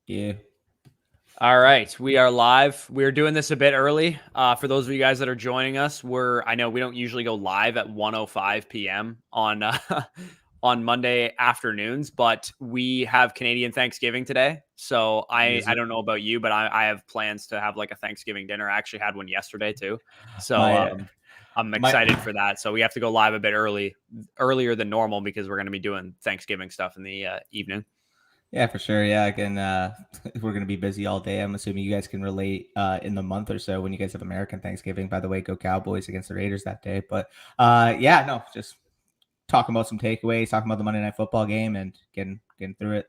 Yeah. All right, we are live. We're doing this a bit early. For those of you guys that are joining us, I know we don't usually go live at 1:05 p.m. on on Monday afternoons, but we have Canadian Thanksgiving today. So I don't know about you, but I have plans to have like a Thanksgiving dinner. I actually had one yesterday too. So I'm excited for that. So we have to go live a bit earlier than normal because we're going to be doing Thanksgiving stuff in the evening. Yeah, for sure. Yeah, again, we're going to be busy all day. I'm assuming you guys can relate in the month or so when you guys have American Thanksgiving. By the way, go Cowboys against the Raiders that day. But yeah, no, just talking about some takeaways, talking about the Monday Night Football game and getting through it.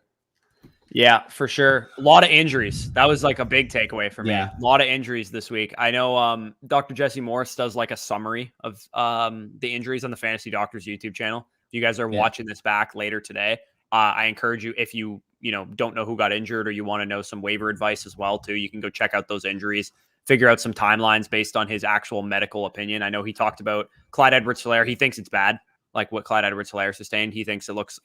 Yeah, for sure. A lot of injuries. That was like a big takeaway for me. Yeah. A lot of injuries this week. I know Dr. Jesse Morris does like a summary of the injuries on the Fantasy Doctors YouTube channel. If you guys are watching this back later today, I encourage you, if you don't know who got injured or you want to know some waiver advice as well too, you can go check out those injuries, figure out some timelines based on his actual medical opinion. I know he talked about Clyde Edwards-Helaire. He thinks it's bad, like what Clyde Edwards-Helaire sustained. He thinks looks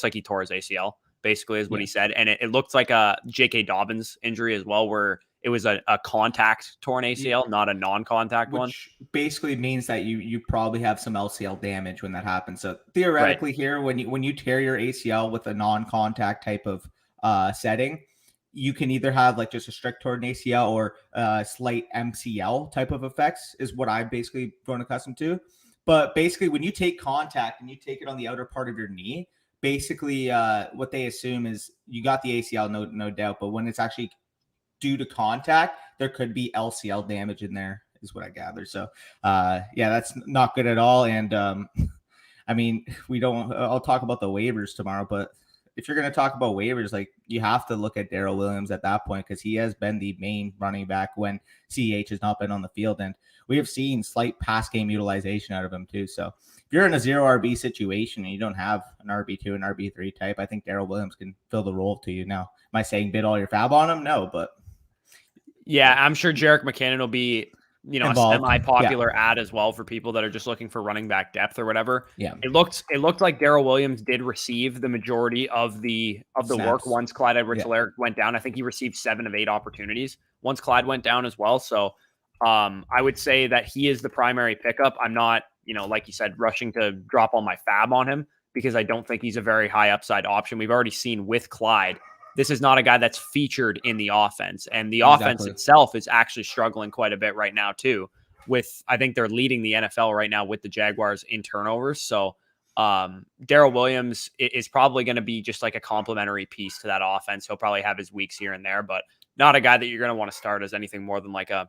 like he tore his ACL. Basically is what he said. And it looked like a J.K. Dobbins injury as well, where it was a contact torn ACL, not a non-contact one. Which basically means that you probably have some LCL damage when that happens. So theoretically here, when you tear your ACL with a non-contact type of setting, you can either have like just a strict torn ACL or slight MCL type of effects is what I've basically grown accustomed to. But basically when you take contact and you take it on the outer part of your knee, basically what they assume is you got the ACL, no doubt, but when it's actually due to contact, there could be LCL damage in there is what I gather. So yeah, that's not good at all. And I mean, I'll talk about the waivers tomorrow, but if you're going to talk about waivers, like you have to look at Darrell Williams at that point because he has been the main running back when CEH has not been on the field. And we have seen slight pass game utilization out of him too. So if you're in a 0 RB situation and you don't have an RB2 and RB3 type, I think Darrell Williams can fill the role to you. Now, am I saying bid all your fab on him? No, but yeah, I'm sure Jerick McKinnon will be, involved. A semi-popular ad as well for people that are just looking for running back depth or whatever. Yeah. It looked like Darrell Williams did receive the majority of the work once Clyde Edwards-Helaire went down. I think he received 7 of 8 opportunities once Clyde went down as well. So I would say that he is the primary pickup. I'm not, like you said, rushing to drop all my fab on him because I don't think he's a very high upside option. We've already seen with Clyde, this is not a guy that's featured in the offense. And the offense itself is actually struggling quite a bit right now too. I think they're leading the NFL right now with the Jaguars in turnovers. So Darrell Williams is probably going to be just like a complementary piece to that offense. He'll probably have his weeks here and there, but not a guy that you're going to want to start as anything more than like a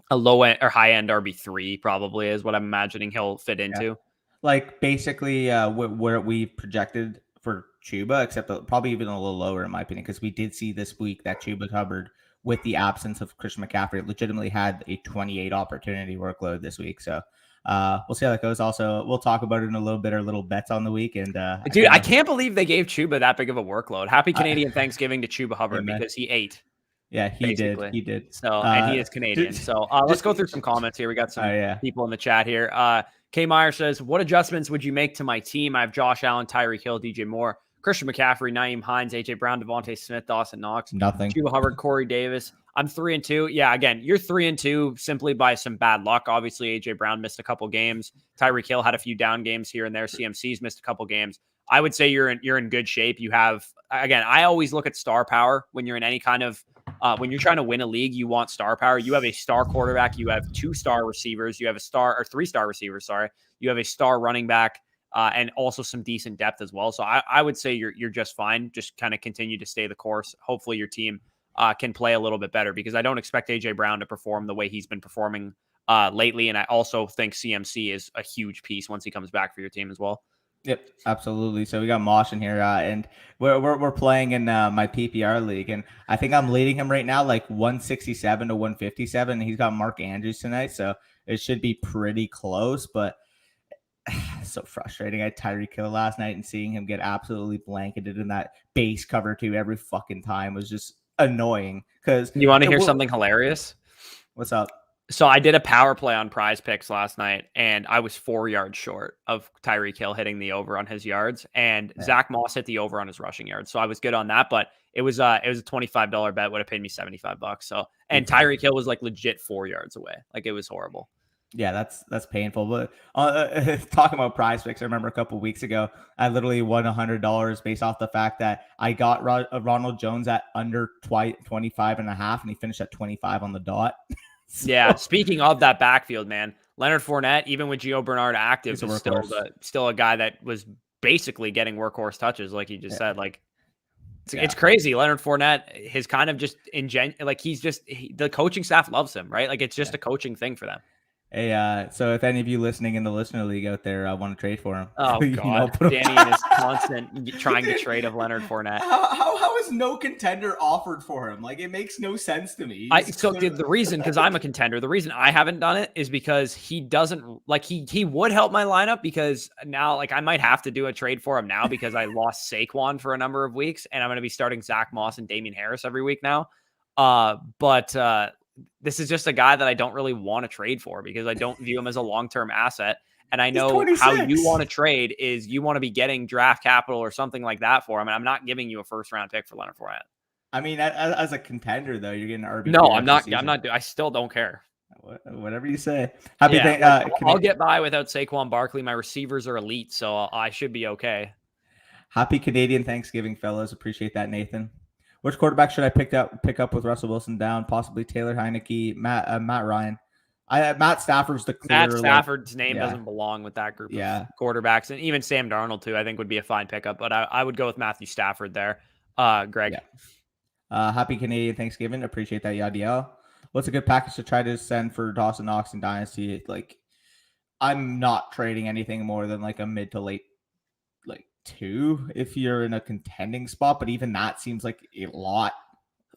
low end or high end RB3 probably is what I'm imagining he'll fit into. Yeah. Like basically where we projected for Chuba, except probably even a little lower in my opinion, because we did see this week that Chuba Hubbard, with the absence of Christian McCaffrey, legitimately had a 28 opportunity workload this week. So we'll see how that goes. Also, we'll talk about it in a little bit, our little bets on the week. And dude, I can't believe they gave Chuba that big of a workload. Happy Canadian Thanksgiving to Chuba Hubbard because he ate. Yeah, he did. He did. So, and he is Canadian. So let's go through some comments here. We got some people in the chat here. K. Meyer says, what adjustments would you make to my team? I have Josh Allen, Tyreek Hill, DJ Moore, Christian McCaffrey, Nyheim Hines, AJ Brown, Devontae Smith, Dawson Knox, nothing. Chuba Hubbard, Corey Davis. I'm 3-2. Yeah, again, you're 3-2 simply by some bad luck. Obviously, AJ Brown missed a couple games. Tyreek Hill had a few down games here and there. CMC's missed a couple games. I would say you're in good shape. You have, again, I always look at star power when you're in any kind of when you're trying to win a league, you want star power. You have a star quarterback. You have 2-star receivers. You have a 3-star receivers. Sorry. You have a star running back and also some decent depth as well. So I would say you're just fine. Just kind of continue to stay the course. Hopefully your team can play a little bit better because I don't expect AJ Brown to perform the way he's been performing lately. And I also think CMC is a huge piece once he comes back for your team as well. Yep, absolutely. So we got Mosh in here, and we're playing in my PPR league, and I think I'm leading him right now, like 167 to 157. He's got Mark Andrews tonight, so it should be pretty close. But so frustrating. I had Tyreek Hill last night, and seeing him get absolutely blanketed in that base cover 2 every fucking time was just annoying. Because you want to hear something hilarious? What's up? So I did a power play on Prize Picks last night, and I was 4 yards short of Tyreek Hill hitting the over on his yards, and Zach Moss hit the over on his rushing yards. So I was good on that, but it was a $25 bet, would have paid me $75. So, and Tyreek Hill was like legit 4 yards away. Like, it was horrible. Yeah, that's painful. But talking about Prize Picks, I remember a couple of weeks ago, I literally won $100 based off the fact that I got Ronald Jones at under 25.5, and he finished at 25 on the dot. So, yeah, speaking of that backfield, man, Leonard Fournette, even with Gio Bernard active, is still a guy that was basically getting workhorse touches, like you just said. Like, it's crazy. Leonard Fournette, his kind of just the coaching staff loves him, right? Like, it's just a coaching thing for them. Hey, so if any of you listening in the listener league out there want to trade for him, oh god, Danny and his constant trying to trade of Leonard Fournette. How is no contender offered for him? Like, it makes no sense to me. The reason, because I'm a contender, the reason I haven't done it is because he doesn't like he would help my lineup, because now like I might have to do a trade for him now because I lost Saquon for a number of weeks, and I'm going to be starting Zach Moss and Damian Harris every week now. But this is just a guy that I don't really want to trade for because I don't view him as a long-term asset. And I know how you want to trade is you want to be getting draft capital or something like that for him. And I'm not giving you a first-round pick for Leonard Fournette. I mean, as a contender, though, you're getting an RB. No, I'm not. I still don't care. Whatever you say. I'll get by without Saquon Barkley. My receivers are elite, so I should be okay. Happy Canadian Thanksgiving, fellas. Appreciate that, Nathan. Which quarterback should I pick up with Russell Wilson down? Possibly Taylor Heineke, Matt Ryan. Matt Stafford's the clear. Matt Stafford's name doesn't belong with that group of quarterbacks, and even Sam Darnold too. I think would be a fine pickup, but I would go with Matthew Stafford there. Greg. Yeah. Happy Canadian Thanksgiving. Appreciate that, Yadiel. What's a good package to try to send for Dawson Knox and Dynasty? Like, I'm not trading anything more than like a mid to late 2 if you're in a contending spot, but even that seems like a lot.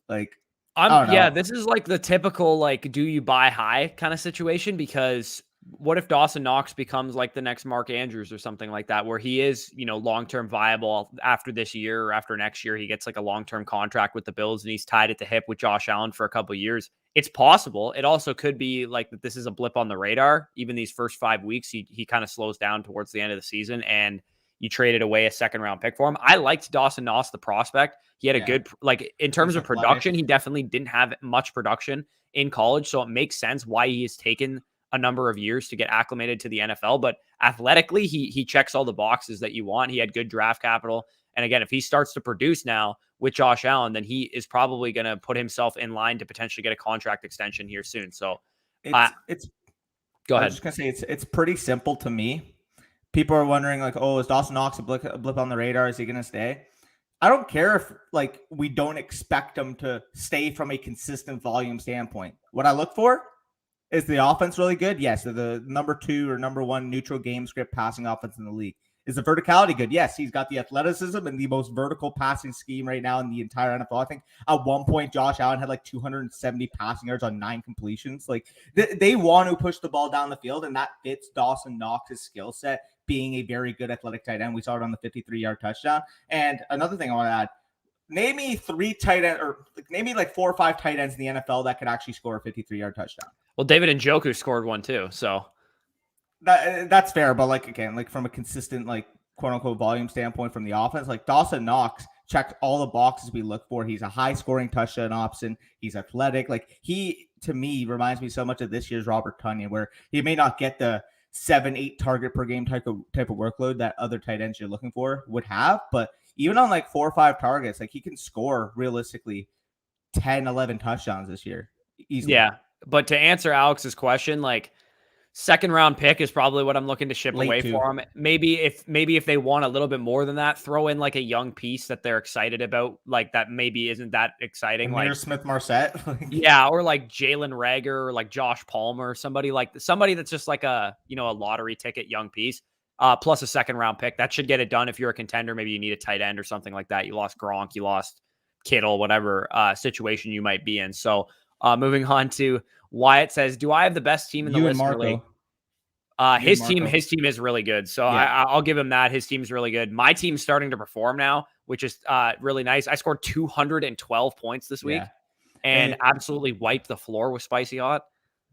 Like, I don't know. Yeah, this is like the typical like do you buy high kind of situation, because what if Dawson Knox becomes like the next Mark Andrews or something like that, where he is, long-term viable after this year or after next year, he gets like a long-term contract with the Bills and he's tied at the hip with Josh Allen for a couple of years. It's possible. It also could be like that this is a blip on the radar. Even these first 5 weeks, he kind of slows down towards the end of the season, and you traded away a second-round pick for him. I liked Dawson Knox, the prospect. He had a good, like, in terms of production, he definitely didn't have much production in college, so it makes sense why he has taken a number of years to get acclimated to the NFL. But athletically, he checks all the boxes that you want. He had good draft capital. And again, if he starts to produce now with Josh Allen, then he is probably going to put himself in line to potentially get a contract extension here soon. So go ahead. I was just going to say, it's pretty simple to me. People are wondering, like, oh, is Dawson Knox a blip on the radar? Is he going to stay? I don't care if, like, we don't expect him to stay from a consistent volume standpoint. What I look for is the offense really good? Yes. The number 2 or number 1 neutral game script passing offense in the league. Is the verticality good? Yes. He's got the athleticism and the most vertical passing scheme right now in the entire NFL. I think at one point, Josh Allen had like 270 passing yards on 9 completions. Like, they want to push the ball down the field, and that fits Dawson Knox's skill set, being a very good athletic tight end. We saw it on the 53-yard touchdown. And another thing I want to add, name me 3 tight end, or name me like 4 or 5 tight ends in the NFL that could actually score a 53-yard touchdown. Well, David Njoku scored one too, so that's fair. But like, again, like from a consistent, like, quote unquote volume standpoint from the offense, like Dawson Knox checked all the boxes we look for. He's a high scoring touchdown option. He's athletic. Like, he, to me, reminds me so much of this year's Robert Tonyan, where he may not get the 7-8 target per game type of workload that other tight ends you're looking for would have, but even on like 4 or 5 targets, like, he can score realistically 10-11 touchdowns this year easily. Yeah, but to answer Alex's question, like, second round pick is probably what I'm looking to ship away for him. Maybe if they want a little bit more than that, throw in like a young piece that they're excited about, like that maybe isn't that exciting. Amir like Smith-Marset. Yeah, or like Jalen Reagor or like Josh Palmer, somebody that's just like a lottery ticket young piece. Plus a second round pick. That should get it done if you're a contender. Maybe you need a tight end or something like that. You lost Gronk, you lost Kittle, whatever situation you might be in. So moving on to Wyatt says, do I have the best team in the listener league? His team is really good. So yeah. I'll give him that. His team's really good. My team's starting to perform now, which is really nice. I scored 212 points this week and absolutely wiped the floor with Spicy Hot.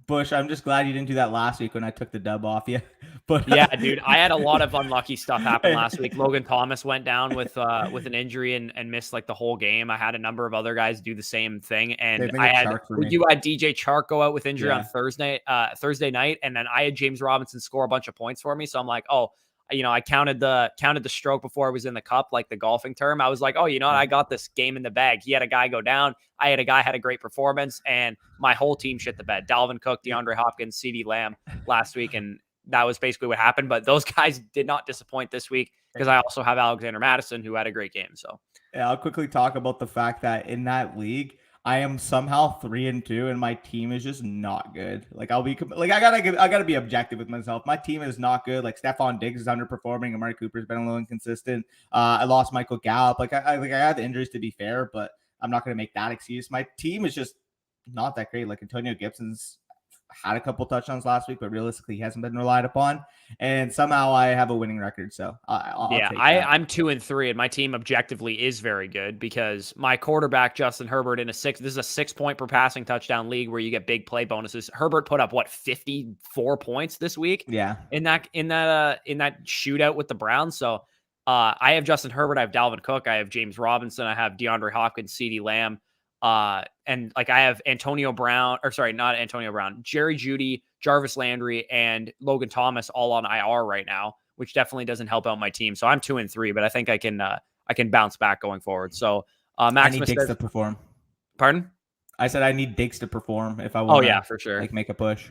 Bush, I'm just glad you didn't do that last week when I took the dub off you. But yeah, dude, I had a lot of unlucky stuff happen last week. Logan Thomas went down with an injury and missed like the whole game. I had a number of other guys do the same thing, and you had DJ Chark go out with injury on Thursday night, and then I had James Robinson score a bunch of points for me. So I'm like, oh, I counted the stroke before I was in the cup, like the golfing term. I was like, oh, you know what? I got this game in the bag. He had a guy go down. I had a guy had a great performance, and my whole team shit the bed. Dalvin Cook, DeAndre Hopkins, CeeDee Lamb last week, and that was basically what happened. But those guys did not disappoint this week because I also have Alexander Madison, who had a great game. So yeah, I'll quickly talk about the fact that in that league, I am somehow 3-2, and my team is just not good. Like I gotta be objective with myself. My team is not good. Like Stephon Diggs is underperforming. Amari Cooper's been a little inconsistent. I lost Michael Gallup. Like I had the injuries to be fair, but I'm not gonna make that excuse. My team is just not that great. Like Antonio Gibson's had a couple touchdowns last week, but realistically he hasn't been relied upon. And somehow I have a winning record. So I'm 2-3, and my team objectively is very good because my quarterback Justin Herbert this is a 6-point per passing touchdown league where you get big play bonuses. Herbert put up 54 points this week. Yeah. In that shootout with the Browns. So I have Justin Herbert, I have Dalvin Cook, I have James Robinson, I have DeAndre Hopkins, CeeDee Lamb. And like I have Jerry Judy, Jarvis Landry, and Logan Thomas all on IR right now, which definitely doesn't help out my team. So I'm 2-3, but I think I can bounce back going forward. So Maximus, I need Diggs to perform. Pardon? I said I need Diggs to perform if I want. Oh yeah, for sure. Like make a push.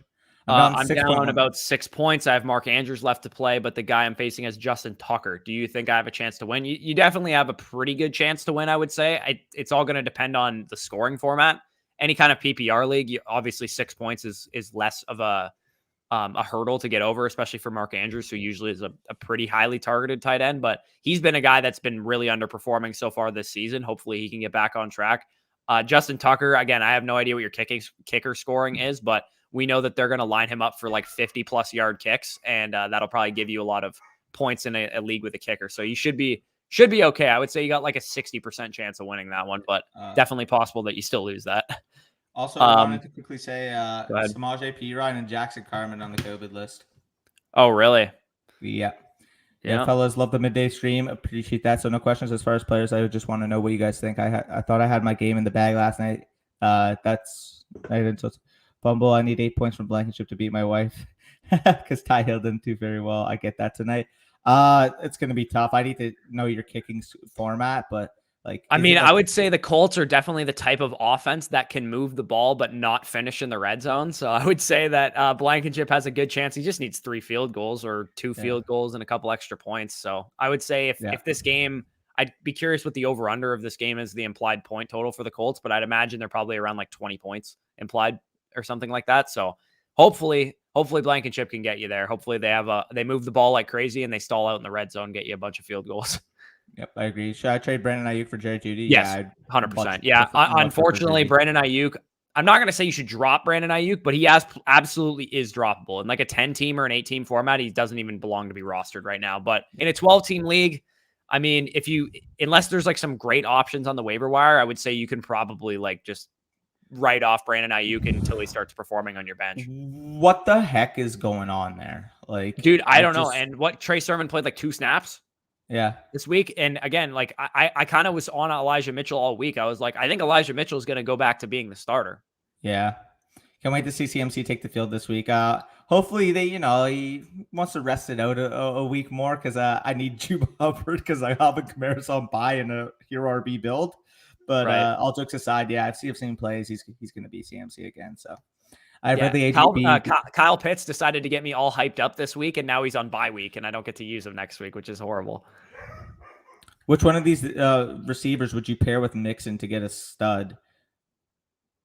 I'm down about 6 points. I have Mark Andrews left to play, but the guy I'm facing is Justin Tucker. Do you think I have a chance to win? You definitely have a pretty good chance to win, I would say. It's all going to depend on the scoring format. Any kind of PPR league, obviously 6 points is less of a hurdle to get over, especially for Mark Andrews, who usually is a pretty highly targeted tight end. But he's been a guy that's been really underperforming so far this season. Hopefully he can get back on track. Justin Tucker, again, I have no idea what your kicker scoring is, but we know that they're going to line him up for like 50+ yard kicks, and that'll probably give you a lot of points in a league with a kicker. So you should be okay. I would say you got like a 60% chance of winning that one, but definitely possible that you still lose that. Also, I wanted to quickly say Samaje Perine and Jackson Carman on the COVID list. Oh, really? Yeah, fellas, love the midday stream. Appreciate that. So no questions as far as players. I just want to know what you guys think. I thought I had my game in the bag last night. I didn't. So fumble. I need 8 points from Blankenship to beat my wife because Ty Hill didn't do very well. I get that tonight. It's going to be tough. I need to know your kicking format, but I would say the Colts are definitely the type of offense that can move the ball but not finish in the red zone. So I would say that Blankenship has a good chance. He just needs 3 field goals or 2 field goals and a couple extra points. So I would say if this game, I'd be curious what the over-under of this game is, the implied point total for the Colts, but I'd imagine they're probably around like 20 points implied or something like that. So hopefully Blankenship can get you there. Hopefully they move the ball like crazy and they stall out in the red zone, get you a bunch of field goals. Yep, I agree. Should I trade Brandon Ayuk for Jerry Judy? Yes, 100%. Yeah, unfortunately, Brandon Ayuk, I'm not going to say you should drop Brandon Ayuk, but he absolutely is droppable. In like a 10-team or an 8-team format, he doesn't even belong to be rostered right now. But in a 12-team league, I mean, unless there's like some great options on the waiver wire, I would say you can probably like just write off Brandon Ayuk until he starts performing on your bench. What the heck is going on there? Like, dude, I don't know. And Trey Sermon played like 2 snaps. Yeah. This week. And again, like I kind of was on Elijah Mitchell all week. I was like, I think Elijah Mitchell is going to go back to being the starter. Yeah. Can't wait to see CMC take the field this week. Hopefully he wants to rest it out a week more because I need Chubb Hubbard because I have a Kamara's on bye in a Hero RB build. But all jokes aside, yeah, if CMC plays, he's going to be CMC again. So I've read the ADP. Kyle Pitts decided to get me all hyped up this week, and now he's on bye week, and I don't get to use him next week, which is horrible. Which one of these receivers would you pair with Mixon to get a stud?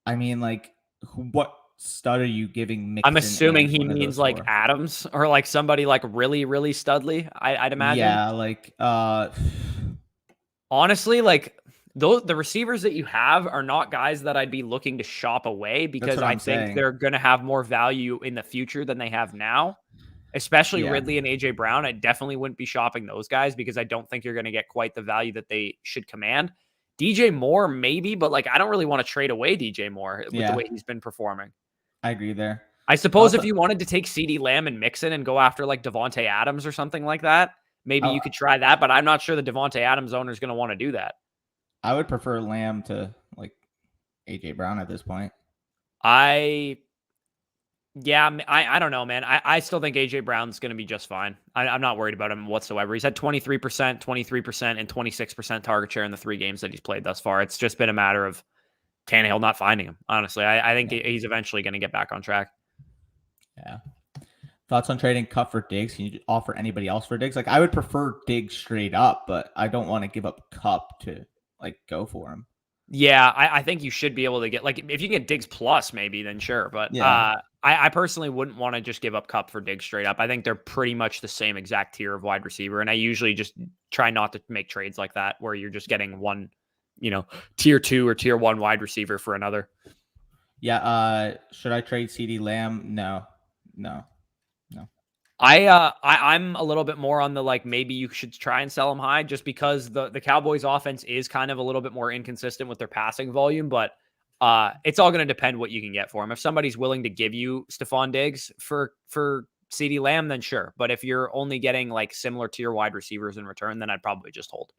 I mean, like, what stud are you giving Mixon? I'm assuming he means like Adams or like somebody like really, really studly, I'd imagine. Yeah, like honestly, like the receivers that you have are not guys that I'd be looking to shop away because I think they're going to have more value in the future than they have now, especially Ridley and AJ Brown. I definitely wouldn't be shopping those guys because I don't think you're going to get quite the value that they should command. DJ Moore, maybe, but like I don't really want to trade away DJ Moore with the way he's been performing. I agree there. I suppose if you wanted to take CeeDee Lamb and Mixon and go after like Devontae Adams or something like that, maybe you could try that. But I'm not sure the Devontae Adams owner is going to want to do that. I would prefer Lamb to like AJ Brown at this point. I don't know, man. I still think AJ Brown's going to be just fine. I'm not worried about him whatsoever. He's had 23%, 23%, and 26% target share in the 3 games that he's played thus far. It's just been a matter of Tannehill not finding him. Honestly, I think he's eventually going to get back on track. Yeah. Thoughts on trading Cup for Diggs? Can you offer anybody else for Diggs? Like, I would prefer Diggs straight up, but I don't want to give up Cup to like go for him. Yeah, I think you should be able to get, like, if you can get Diggs plus maybe, then sure. But yeah. I personally wouldn't want to just give up Cup for Diggs straight up. I think they're pretty much the same exact tier of wide receiver. And I usually just try not to make trades like that where you're just getting one, tier 2 or tier 1 wide receiver for another. Yeah. Should I trade CeeDee Lamb? No. I'm a little bit more on the, like, maybe you should try and sell him high just because the Cowboys offense is kind of a little bit more inconsistent with their passing volume, but it's all going to depend what you can get for him. If somebody's willing to give you Stephon Diggs for CeeDee Lamb, then sure. But if you're only getting like similar tier wide receivers in return, then I'd probably just hold.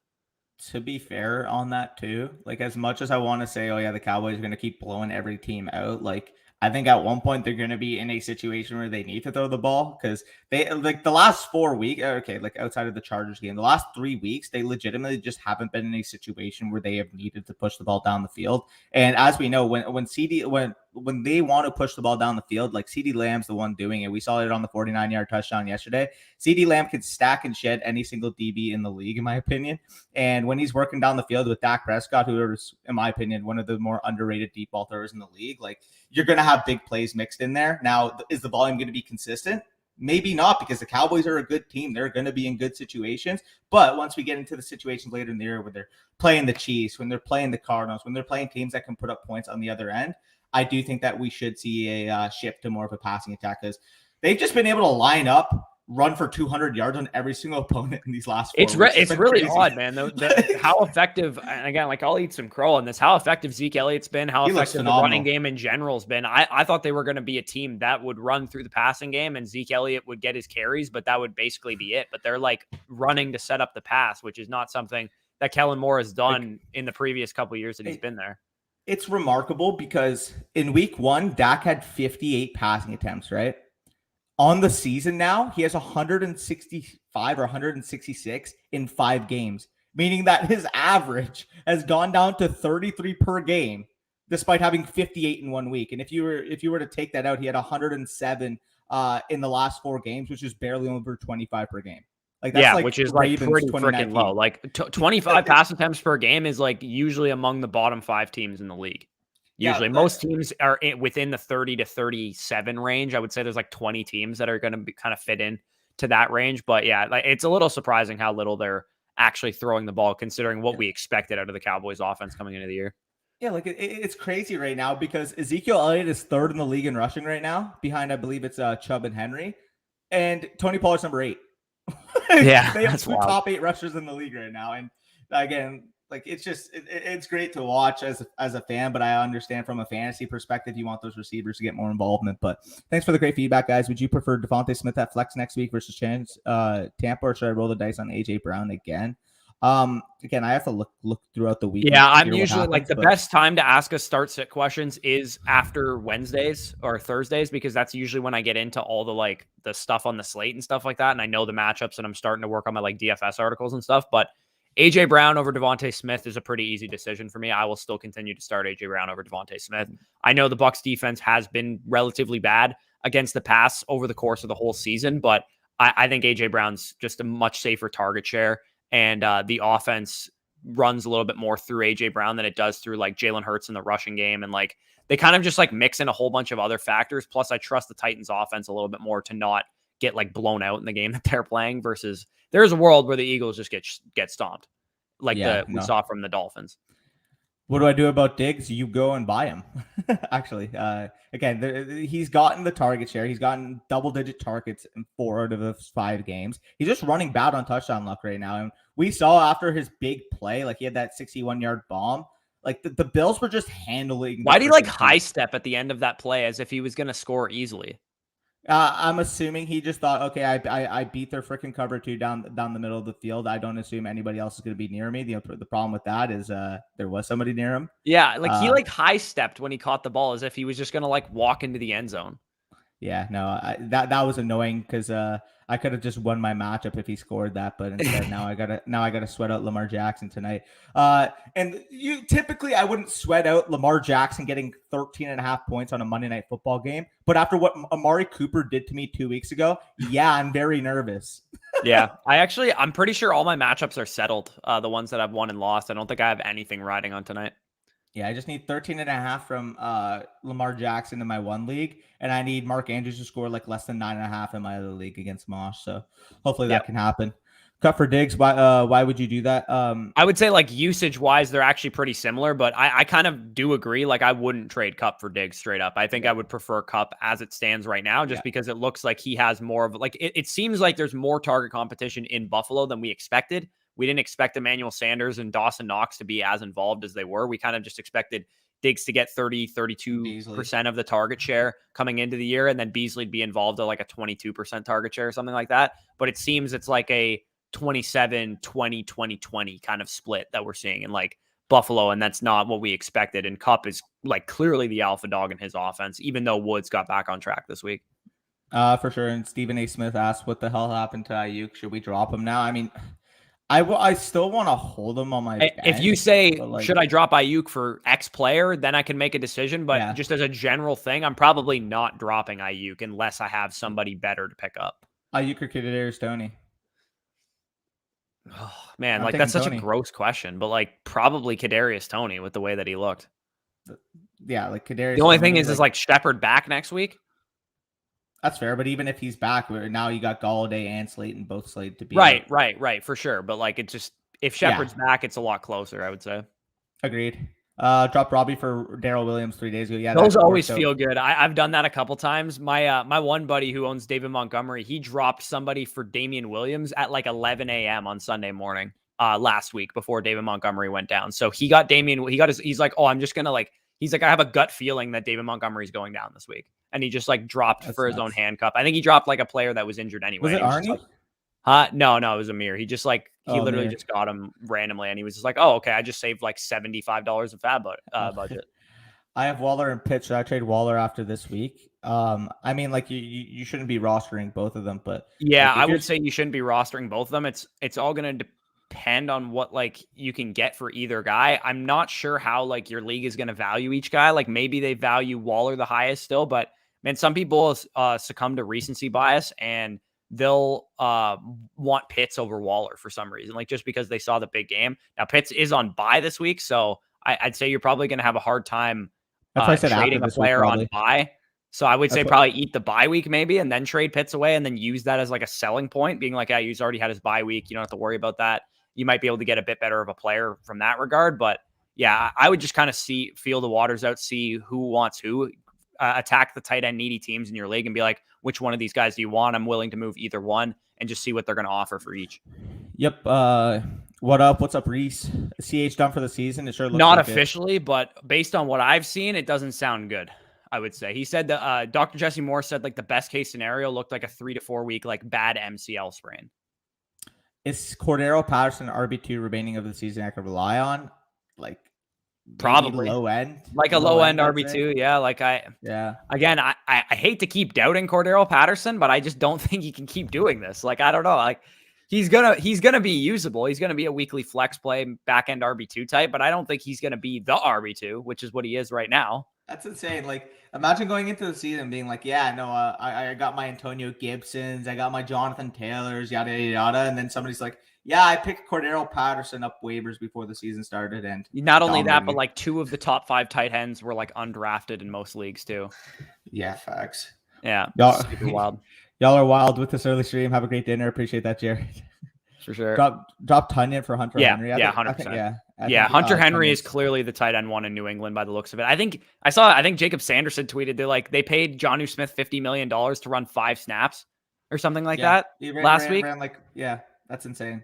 To be fair on that too, like as much as I want to say, oh yeah, the Cowboys are going to keep blowing every team out, like I think at one point they're going to be in a situation where they need to throw the ball because they like the last 4 weeks. Okay, like outside of the Chargers game, the last 3 weeks they legitimately just haven't been in a situation where they have needed to push the ball down the field. And as we know, when they want to push the ball down the field, like CeeDee Lamb's the one doing it. We saw it on the 49-yard touchdown yesterday. CeeDee Lamb can stack and shed any single DB in the league, in my opinion. And when he's working down the field with Dak Prescott, who is, in my opinion, one of the more underrated deep ball throwers in the league, like you're going to have big plays mixed in there. Now, is the volume going to be consistent? Maybe not, because the Cowboys are a good team. They're going to be in good situations. But once we get into the situations later in the year where they're playing the Chiefs, when they're playing the Cardinals, when they're playing teams that can put up points on the other end, I do think that we should see a shift to more of a passing attack because they've just been able to line up, run for 200 yards on every single opponent in these last 4 weeks. It's really crazy. Odd, man. How effective, and again, like I'll eat some crow on this, how effective Zeke Elliott's been, how effective the running game in general has been. I thought they were going to be a team that would run through the passing game and Zeke Elliott would get his carries, but that would basically be it. But they're like running to set up the pass, which is not something that Kellen Moore has done in the previous couple of years that he's been there. It's remarkable because in week 1, Dak had 58 passing attempts, right? On the season now, he has 165 or 166 in 5 games, meaning that his average has gone down to 33 per game, despite having 58 in 1 week. And if you were to take that out, he had 107 in the last 4 games, which is barely over 25 per game. Like that's which is like pretty freaking low. Like 25 pass attempts per game is like usually among the bottom 5 teams in the league. Usually, most teams are within the 30 to 37 range. I would say there's like 20 teams that are going to kind of fit in to that range. But yeah, like it's a little surprising how little they're actually throwing the ball, considering what we expected out of the Cowboys offense coming into the year. Yeah, like it's crazy right now because Ezekiel Elliott is 3rd in the league in rushing right now, behind I believe it's Chubb and Henry, and Tony Pollard's number 8. Yeah, they have 2 top 8 rushers in the league right now, and again, like it's great to watch as a fan, but I understand from a fantasy perspective, you want those receivers to get more involvement. But thanks for the great feedback, guys. Would you prefer Devontae Smith at flex next week versus Tampa, or should I roll the dice on AJ Brown again? Again, I have to look throughout the week. Yeah, I'm usually like the best time to ask us start sit questions is after Wednesdays or Thursdays, because that's usually when I get into all the stuff on the slate and stuff like that. And I know the matchups and I'm starting to work on my like DFS articles and stuff, but AJ Brown over Devontae Smith is a pretty easy decision for me. I will still continue to start AJ Brown over Devontae Smith. I know the Bucs defense has been relatively bad against the pass over the course of the whole season, but I think AJ Brown's just a much safer target share. And the offense runs a little bit more through AJ Brown than it does through like Jalen Hurts in the rushing game. And like they kind of just like mix in a whole bunch of other factors. Plus, I trust the Titans offense a little bit more to not get like blown out in the game that they're playing versus there's a world where the Eagles just get stomped like we saw from the Dolphins. What do I do about Diggs? You go and buy him. Actually, again, he's gotten the target share. He's gotten double-digit targets in 4 out of the 5 games. He's just running bad on touchdown luck right now. And we saw after his big play, like he had that 61-yard bomb. Like the Bills were just handling. Why do you like high step at the end of that play as if he was going to score easily? I'm assuming he just thought, okay, I beat their freaking cover 2 down the middle of the field. I don't assume anybody else is going to be near me. The problem with that is there was somebody near him. Yeah, like he like high stepped when he caught the ball as if he was just going to like walk into the end zone. Yeah, no, that was annoying because I could have just won my matchup if he scored that, but instead now I gotta sweat out Lamar Jackson tonight. And typically I wouldn't sweat out Lamar Jackson getting 13.5 points on a Monday Night Football game, but after what Amari Cooper did to me 2 weeks ago, yeah, I'm very nervous. Yeah, I'm pretty sure all my matchups are settled. The ones that I've won and lost, I don't think I have anything riding on tonight. Yeah, I just need 13.5 from Lamar Jackson in my one league, and I need Mark Andrews to score like less than 9.5 in my other league against Mosh. So hopefully that can happen. Cut for Diggs. Why would you do that? I would say like usage wise, they're actually pretty similar, but I kind of do agree. Like I wouldn't trade Cup for Diggs straight up. I think I would prefer Cup as it stands right now, just because it looks like he has more of like it seems like there's more target competition in Buffalo than we expected. We didn't expect Emmanuel Sanders and Dawson Knox to be as involved as they were. We kind of just expected Diggs to get 32% of the target share coming into the year, and then Beasley to be involved at like a 22% target share or something like that. But it seems it's like a 27, 20, 20, 20 kind of split that we're seeing in like Buffalo, and that's not what we expected. And Kupp is like clearly the alpha dog in his offense, even though Woods got back on track this week. For sure. And Stephen A. Smith asked, what the hell happened to Ayuk? Should we drop him now? I mean, I still want to hold him on my bench. If you say, should I drop Ayuk for X player, then I can make a decision. But just as a general thing, I'm probably not dropping Ayuk unless I have somebody better to pick up. Ayuk or Kadarius Toney? Oh, man, like that's such a gross question, but like probably Kadarius Toney with the way that he looked. Yeah, like Kadarius. The only thing is like Shepard back next week. That's fair, but even if he's back, now you got Galladay and Slayton both slated to be right, for sure. But like it just if Shepard's back, it's a lot closer, I would say. Agreed. Dropped Robbie for Darrell Williams 3 days ago. Yeah, those always feel good. I've done that a couple times. My one buddy who owns David Montgomery, he dropped somebody for Damian Williams at like 11 a.m. on Sunday morning last week before David Montgomery went down. So he got he's like, oh, I'm just gonna like. He's like, I have a gut feeling that David Montgomery's going down this week. And he just like dropped his own handcuff. I think he dropped like a player that was injured anyway. Was it Arnie? No, it was Amir. He just like, he literally just got him randomly. And he was just like, oh, okay, I just saved like $75 of fab budget. I have Waller and Pitts. Should I trade Waller after this week? I mean, like you shouldn't be rostering both of them, but yeah, like, I would say you shouldn't be rostering both of them. It's all going to depend on what like you can get for either guy. I'm not sure how like your league is going to value each guy. Like maybe they value Waller the highest still, but man, some people succumb to recency bias and they'll want Pitts over Waller for some reason, like just because they saw the big game. Now Pitts is on bye this week, so I'd say you're probably going to have a hard time trading a player on bye. So I would say probably eat the bye week maybe and then trade Pitts away and then use that as like a selling point, being like, yeah, he's already had his bye week. You don't have to worry about that. You might be able to get a bit better of a player from that regard. But yeah, I would just kind of feel the waters out, see who wants who, attack the tight end needy teams in your league and be like, which one of these guys do you want? I'm willing to move either one and just see what they're going to offer for each. Yep. What up? What's up, Reese? CH done for the season? It sure looks not like officially, but based on what I've seen, it doesn't sound good. I would say he said that Dr. Jesse Moore said like the best case scenario looked like a 3 to 4 week like bad MCL sprain. Is Cordero Patterson RB2 remaining of the season I could rely on? Like probably low end, like a low end RB2. Yeah. Like again, I hate to keep doubting Cordero Patterson, but I just don't think he can keep doing this. Like, I don't know. Like he's going to be usable. He's going to be a weekly flex play back end RB2 type, but I don't think he's going to be the RB2, which is what he is right now. That's insane. Like, imagine going into the season being like, yeah, no, I got my Antonio Gibsons, I got my Jonathan Taylors, yada, yada, yada. And then somebody's like, yeah, I picked Cordero Patterson up waivers before the season started. And not only that, but like 2 of the top 5 tight ends were like undrafted in most leagues too. Yeah, facts. Yeah, super wild. Y'all are wild with this early stream. Have a great dinner. Appreciate that, Jared. For sure. Drop Tunyon for Hunter Henry. 100%. Hunter Henry is clearly the tight end one in New England by the looks of it. I think Jacob Sanderson tweeted they paid Jonnu Smith $50 million to run 5 snaps or something like that last week. That's insane.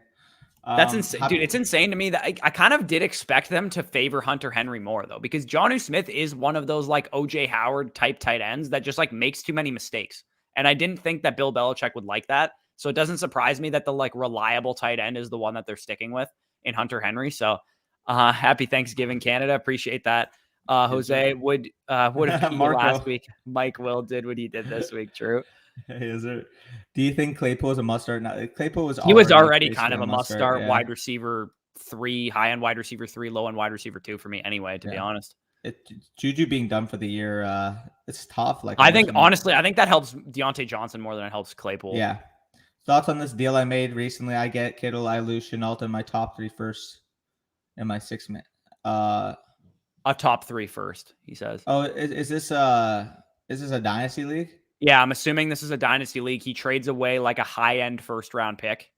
That's insane, dude. It's insane to me that I kind of did expect them to favor Hunter Henry more, though, because Jonnu Smith is one of those like OJ Howard type tight ends that just like makes too many mistakes. And I didn't think that Bill Belichick would like that. So it doesn't surprise me that the like reliable tight end is the one that they're sticking with in Hunter Henry. So happy Thanksgiving, Canada. Appreciate that. Jose would have beat you last week. Mike Will did what he did this week. True. Is it? Do you think Claypool is a must start? Claypool was already kind of a must start. Wide receiver 3, high end wide receiver 3, low end wide receiver 2 for me anyway, to be honest. Juju being done for the year, it's tough. Like I think honestly, I think that helps Deontay Johnson more than it helps Claypool. Yeah. Thoughts on this deal I made recently? I get Kittle, I lose Chenault in my top 3 first and my 6 man. A top 3 first, he says. Oh, is this a dynasty league? Yeah, I'm assuming this is a dynasty league. He trades away like a high-end first-round pick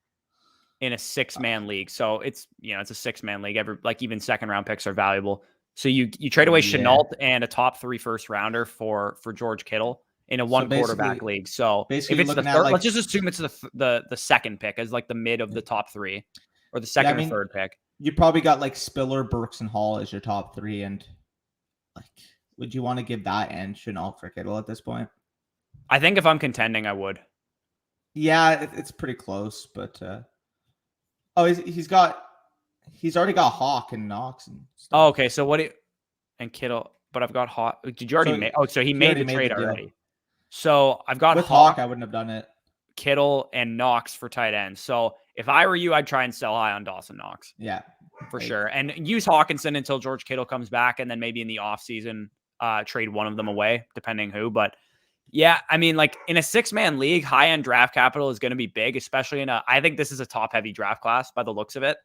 in a 6-man league. So it's a 6-man league. Even second-round picks are valuable. So you trade away Chenault and a top 3 first-rounder for George Kittle in a one quarterback league. So if it's the third, let's just assume it's the second pick as like the mid of the top 3, or the second or third pick. You probably got like Spiller, Burks, and Hall as your top 3, and like, would you want to give that and Chenault for Kittle at this point? I think if I'm contending, I would. Yeah, it's pretty close, but he's already got Hawk and Knox and stuff. Oh, okay. So and Kittle, but I've got Hawk. Did you already make? Oh, so he made the trade already. So I've got with Hawk. I wouldn't have done it. Kittle and Knox for tight ends. So if I were you, I'd try and sell high on Dawson Knox. Yeah, for sure, and use Hawkinson until George Kittle comes back, and then maybe in the offseason, trade one of them away, depending who. But yeah, I mean, like in a 6-man league, high-end draft capital is going to be big, especially I think this is a top-heavy draft class by the looks of it,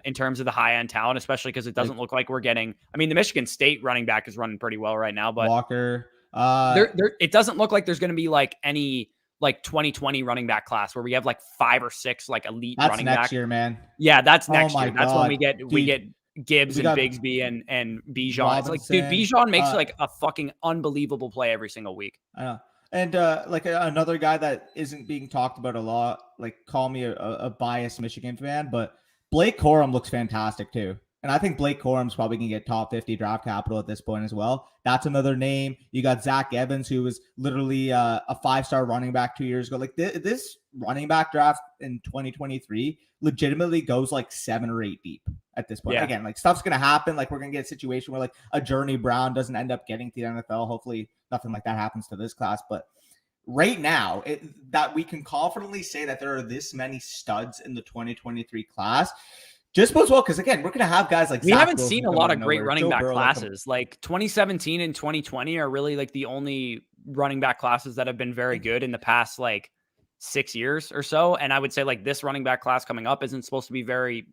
in terms of the high-end talent, especially because it doesn't look like we're getting, I mean, the Michigan State running back is running pretty well right now, but Walker, it doesn't look like there's going to be like any like 2020 running back class where we have like 5 or 6 like elite running back. That's next year, man. Yeah, that's next year. That's when we get Gibbs and Bigsby and Bijan. Robinson. It's like, dude, Bijan makes like a fucking unbelievable play every single week. I know. And like another guy that isn't being talked about a lot, like call me a biased Michigan fan, but Blake Corum looks fantastic too. And I think Blake Corum's probably going to get top 50 draft capital at this point as well. That's another name. You got Zach Evans, who was literally a 5-star running back 2 years ago. Like this running back draft in 2023 legitimately goes like 7 or 8 deep at this point. Yeah. Again, like stuff's going to happen. Like we're going to get a situation where like a Journey Brown doesn't end up getting to the NFL. Hopefully nothing like that happens to this class. But right now, that we can confidently say that there are this many studs in the 2023 class just bodes well, because again, we're going to have guys like we haven't seen a lot of great running back classes. Like 2017 and 2020 are really like the only running back classes that have been very good in the past like 6 years or so. And I would say like this running back class coming up isn't supposed to be very,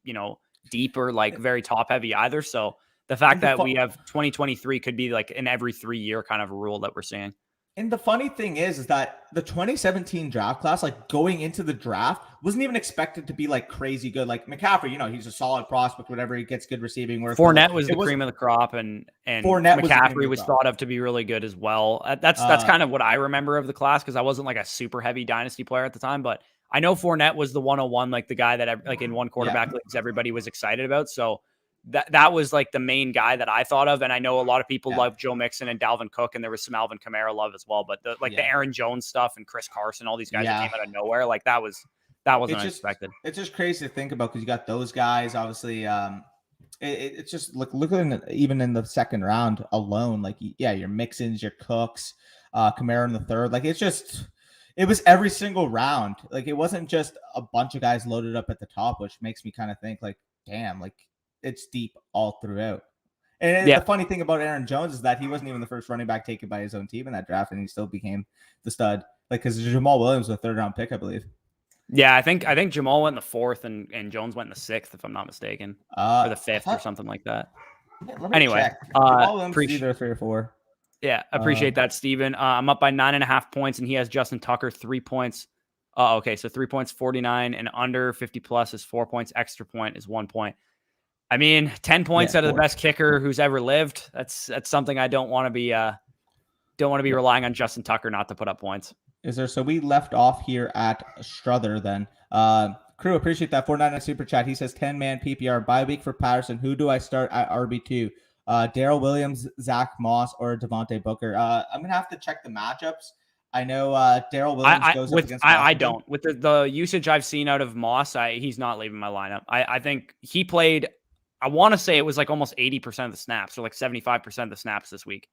deep or like very top heavy either. So the fact that we have 2023 could be like an every 3-year kind of rule that we're seeing. And the funny thing is that the 2017 draft class, like going into the draft, wasn't even expected to be like crazy good. Like McCaffrey, he's a solid prospect, whatever, he gets good receiving work. Fournette was the cream of the crop, and McCaffrey was thought of to be really good as well. That's kind of what I remember of the class, because I wasn't like a super heavy dynasty player at the time, but I know Fournette was the 101, like the guy that like in one quarterback leagues everybody was excited about. So that was like the main guy that I thought of. And I know a lot of people love Joe Mixon and Dalvin Cook, and there was some Alvin Kamara love as well. But the Aaron Jones stuff and Chris Carson, all these guys that came out of nowhere, like that wasn't unexpected. It's just crazy to think about, because you got those guys, obviously. It's just look at even in the second round alone, like your Mixons, your Cooks, Kamara in the third. Like it was every single round. Like it wasn't just a bunch of guys loaded up at the top, which makes me kind of think like, damn, like it's deep all throughout. And the funny thing about Aaron Jones is that he wasn't even the first running back taken by his own team in that draft, and he still became the stud. Like, because Jamal Williams was a 3rd-round pick, I believe. Yeah, I think Jamal went in the 4th and Jones went in the 6th, if I'm not mistaken, or the 5th or something like that. Yeah, anyway, either 3 or 4. Yeah, appreciate that, Steven. I'm up by 9.5 points, and he has Justin Tucker 3 points. Okay, so 3 points, 49, and under 50 plus is 4 points. Extra point is 1 point. I mean, 10 points out of the best kicker who's ever lived. That's something I don't want to be relying on Justin Tucker not to put up points. So we left off here at Struther then. Crew, appreciate that. 499 super chat. He says 10-man PPR bye week for Patterson. Who do I start at RB2? Darrell Williams, Zach Moss, or Devontae Booker? I'm gonna have to check the matchups. I know Darrell Williams goes up against Washington. I don't. With the usage I've seen out of Moss, he's not leaving my lineup. I think he played, I want to say it was like almost 80% of the snaps, or like 75% of the snaps this week.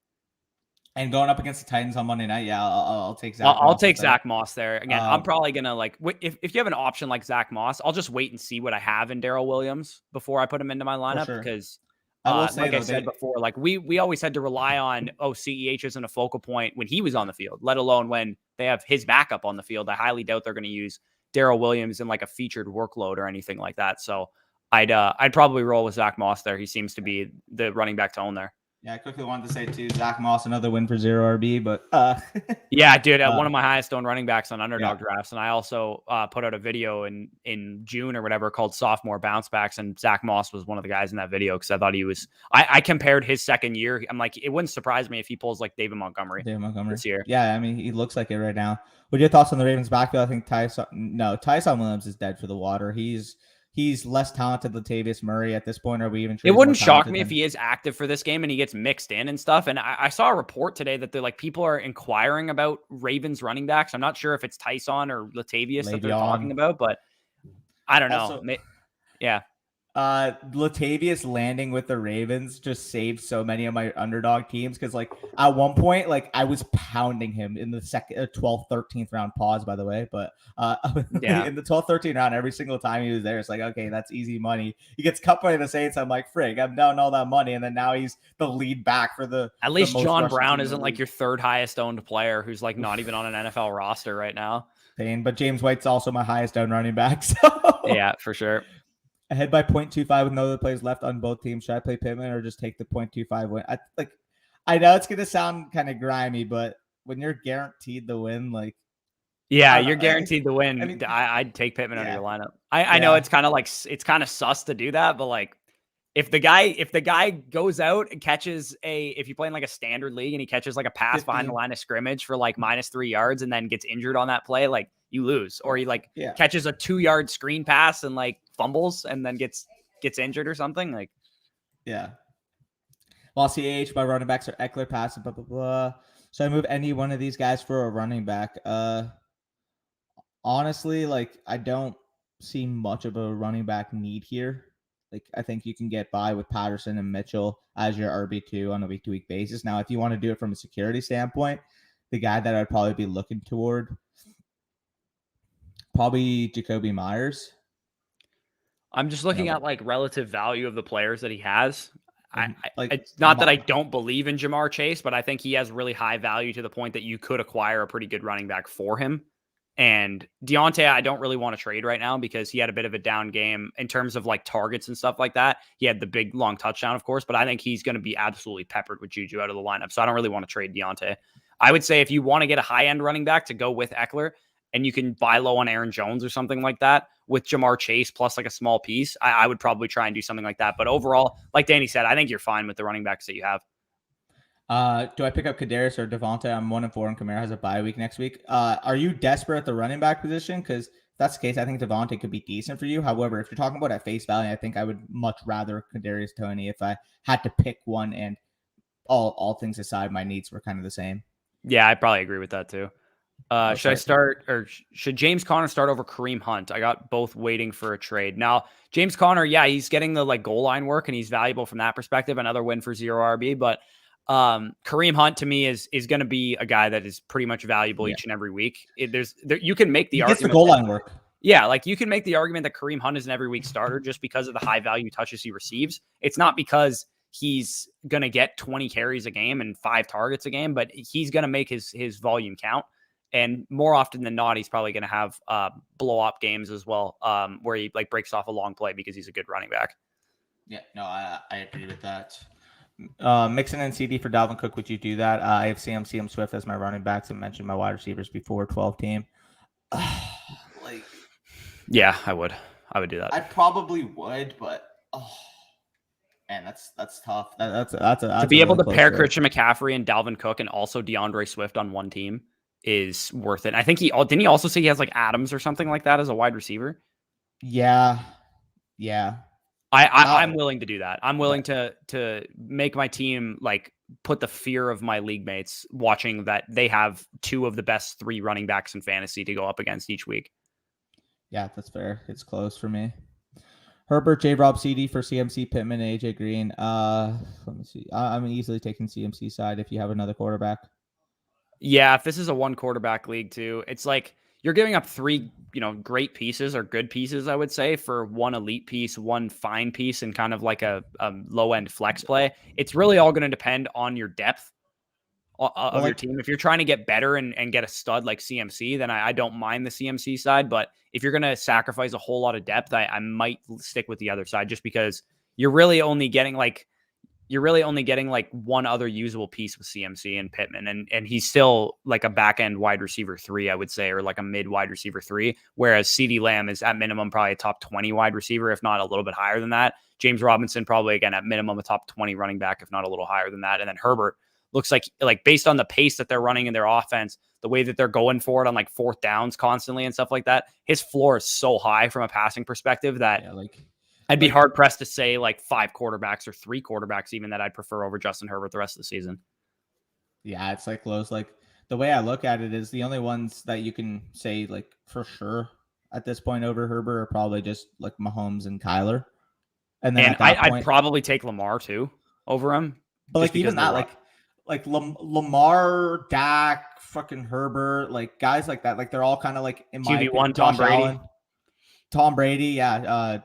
And going up against the Titans on Monday night, yeah, I'll take Zach. I'll take Zach Moss there. Again, I'm probably gonna like if you have an option like Zach Moss, I'll just wait and see what I have in Darrell Williams before I put him into my lineup because. I will say, like I said before, like we always had to rely on CEH isn't a focal point when he was on the field, let alone when they have his backup on the field. I highly doubt they're going to use Darrell Williams in like a featured workload or anything like that. So I'd probably roll with Zach Moss there. He seems to be the running back to own there. Yeah, I quickly wanted to say too, Zach Moss, another win for 0 RB, but yeah, dude, one of my highest owned running backs on underdog drafts. And I also put out a video in June or whatever called sophomore bounce backs. And Zach Moss was one of the guys in that video because I thought he was, I compared his second year. I'm like, it wouldn't surprise me if he pulls like David Montgomery this year. Yeah, I mean, he looks like it right now. What are your thoughts on the Ravens backfield? I think Tyson Williams is dead for the water. He's less talented than Latavius Murray at this point. Are we even? It wouldn't shock me if he is active for this game and he gets mixed in and stuff. And I saw a report today that they're like people are inquiring about Ravens running backs. I'm not sure if it's Tyson or Latavius that they're talking about, but I don't know. Yeah. Latavius landing with the Ravens just saved so many of my underdog teams because like at one point like I was pounding him in the second 12th 13th round, pause by the way, but in the 12th 13th round every single time he was there it's like okay, that's easy money. He gets cut by the Saints. I'm like frig, I'm down all that money, and then now he's the lead back for the at least John Brown isn't like your third highest owned player who's like not even on an NFL roster right now. But James White's also my highest owned running back, so yeah, for sure. Ahead by 0.25 with no other players left on both teams. Should I play Pittman or just take the 0.25 win? I know it's gonna sound kind of grimy, but when you're guaranteed the win, like you're guaranteed the win. I mean, I'd take Pittman under your lineup. I know it's kind of like it's kind of sus to do that, but like if the guy goes out and catches if you play in like a standard league and he catches like a pass behind the line of scrimmage for like -3 yards and then gets injured on that play, like you lose. Or he like catches a 2-yard screen pass and like fumbles and then gets injured or something. Like While CAH my running backs are Eckler, passing, blah blah blah. So I move any one of these guys for a running back. Honestly, like I don't see much of a running back need here. Like I think you can get by with Patterson and Mitchell as your RB2 on a week-to-week basis. Now, if you want to do it from a security standpoint, the guy that I'd probably be looking toward, probably Jacoby Myers. I'm just looking at like relative value of the players that he has. It's not that I don't believe in Jamar Chase, but I think he has really high value to the point that you could acquire a pretty good running back for him. And Deontay, I don't really want to trade right now because he had a bit of a down game in terms of like targets and stuff like that. He had the big long touchdown, of course, but I think he's going to be absolutely peppered with Juju out of the lineup. So I don't really want to trade Deontay. I would say if you want to get a high-end running back to go with Eckler and you can buy low on Aaron Jones or something like that with Jamar Chase plus like a small piece, I would probably try and do something like that. But overall, like Danny said, I think you're fine with the running backs that you have. Do I pick up Kadarius or Devontae? I'm 1-4 and Kamara has a bye week next week. Are you desperate at the running back position? Because if that's the case, I think Devontae could be decent for you. However, if you're talking about at face value, I think I would much rather Kadarius Toney if I had to pick one, and all things aside, my needs were kind of the same. Yeah, I probably agree with that too. Should I start or should James Conner start over Kareem Hunt? I got both waiting for a trade. Now, James Conner, he's getting the like goal line work and he's valuable from that perspective. Another win for 0 RB, but Kareem Hunt to me is going to be a guy that is pretty much valuable each and every week. You can make the argument. Gets the goal line work. Yeah, like you can make the argument that Kareem Hunt is an every week starter just because of the high value touches he receives. It's not because he's going to get 20 carries a game and 5 targets a game, but he's going to make his volume count. And more often than not, he's probably going to have blow up games as well, where he like breaks off a long play because he's a good running back. Yeah, no, I agree with that. Mixon and CD for Dalvin Cook, would you do that? I have CM Swift as my running backs and mentioned my wide receivers before 12 team. Yeah, I would do that. I probably would, but man, that's tough. That's to be able to pair Christian McCaffrey and Dalvin Cook and also DeAndre Swift on one team is worth it. I think didn't he also say he has like Adams or something like that as a wide receiver? Yeah. I'm willing to do that. I'm willing to make my team like put the fear of my league mates watching that they have 2 of the best 3 running backs in fantasy to go up against each week. Yeah, that's fair. It's close for me. Herbert, J-Rob, CD for CMC, Pittman, and AJ Green. Let me see. I'm easily taking CMC side if you have another quarterback. Yeah, if this is a 1 quarterback league too, it's like you're giving up 3, great pieces or good pieces, I would say, for 1 elite piece, 1 fine piece, and kind of like a low end flex play. It's really all going to depend on your depth of your team. If you're trying to get better and get a stud like CMC, then I don't mind the CMC side. But if you're going to sacrifice a whole lot of depth, I might stick with the other side just because you're really only getting like 1 other usable piece with CMC and Pittman. And he's still like a back end wide receiver 3, I would say, or like a mid wide receiver 3. Whereas CeeDee Lamb is at minimum probably a top 20 wide receiver, if not a little bit higher than that. James Robinson probably, again, at minimum a top 20 running back, if not a little higher than that. And then Herbert looks like based on the pace that they're running in their offense, the way that they're going for it on like 4th downs constantly and stuff like that, his floor is so high from a passing perspective that I'd be hard pressed to say like 5 quarterbacks or 3 quarterbacks even that I'd prefer over Justin Herbert the rest of the season. Yeah, it's like Lowe's. Like the way I look at it is the only ones that you can say like for sure at this point over Herbert are probably just like Mahomes and Kyler. And then I'd probably take Lamar too over him. But like even that, like Lamar, Dak, fucking Herbert, like guys like that, like they're all kind of like in my QB1, Tom Brady,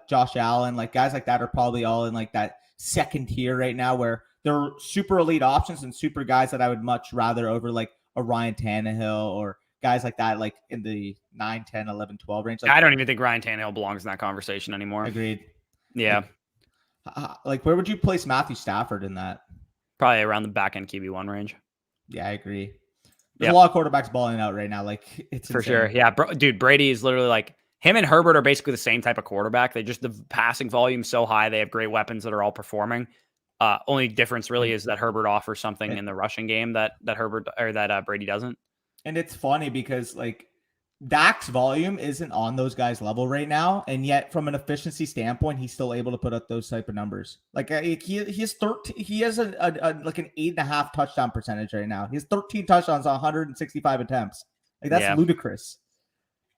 Josh Allen, like guys like that are probably all in like that second tier right now where they're super elite options and super guys that I would much rather over like a Ryan Tannehill or guys like that, like in the 9, 10, 11, 12 range. Like, I don't even think Ryan Tannehill belongs in that conversation anymore. Agreed. Yeah. Like where would you place Matthew Stafford in that? Probably around the back end QB1 range. Yeah, I agree. There's a lot of quarterbacks balling out right now. Like it's for insane. Sure. Yeah, dude, Brady is literally like him and Herbert are basically the same type of quarterback. They just the passing volume so high. They have great weapons that are all performing. Only difference really is that Herbert offers something in the rushing game that Herbert or that Brady doesn't. And it's funny because like Dak's volume isn't on those guys' level right now, and yet from an efficiency standpoint, he's still able to put up those type of numbers. Like he has 13, he has like an 8.5 touchdown percentage right now. He has 13 touchdowns on 165 attempts. Like that's ludicrous.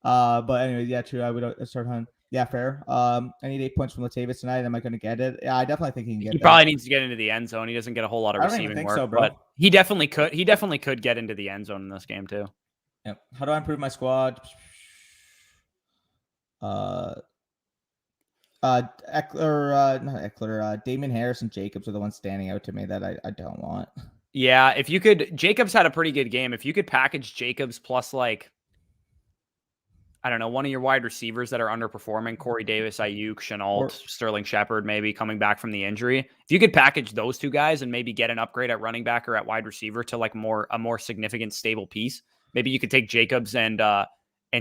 But anyway, yeah, true. I would start on. Yeah, fair. I need 8 points from Latavius tonight. Am I going to get it? Yeah, I definitely think he can get it. He probably needs to get into the end zone. He doesn't get a whole lot of receiving work, so, bro. But he definitely could. He definitely could get into the end zone in this game too. Yep. How do I improve my squad? Not Eckler, Damon Harris and Jacobs are the ones standing out to me that I don't want. Yeah, if you could, Jacobs had a pretty good game. If you could package Jacobs plus like, I don't know, one of your wide receivers that are underperforming, Corey Davis, Ayuk, Shenault, Sterling Shepard, maybe coming back from the injury. If you could package those 2 guys and maybe get an upgrade at running back or at wide receiver to like a more significant, stable piece, maybe you could take Jacobs and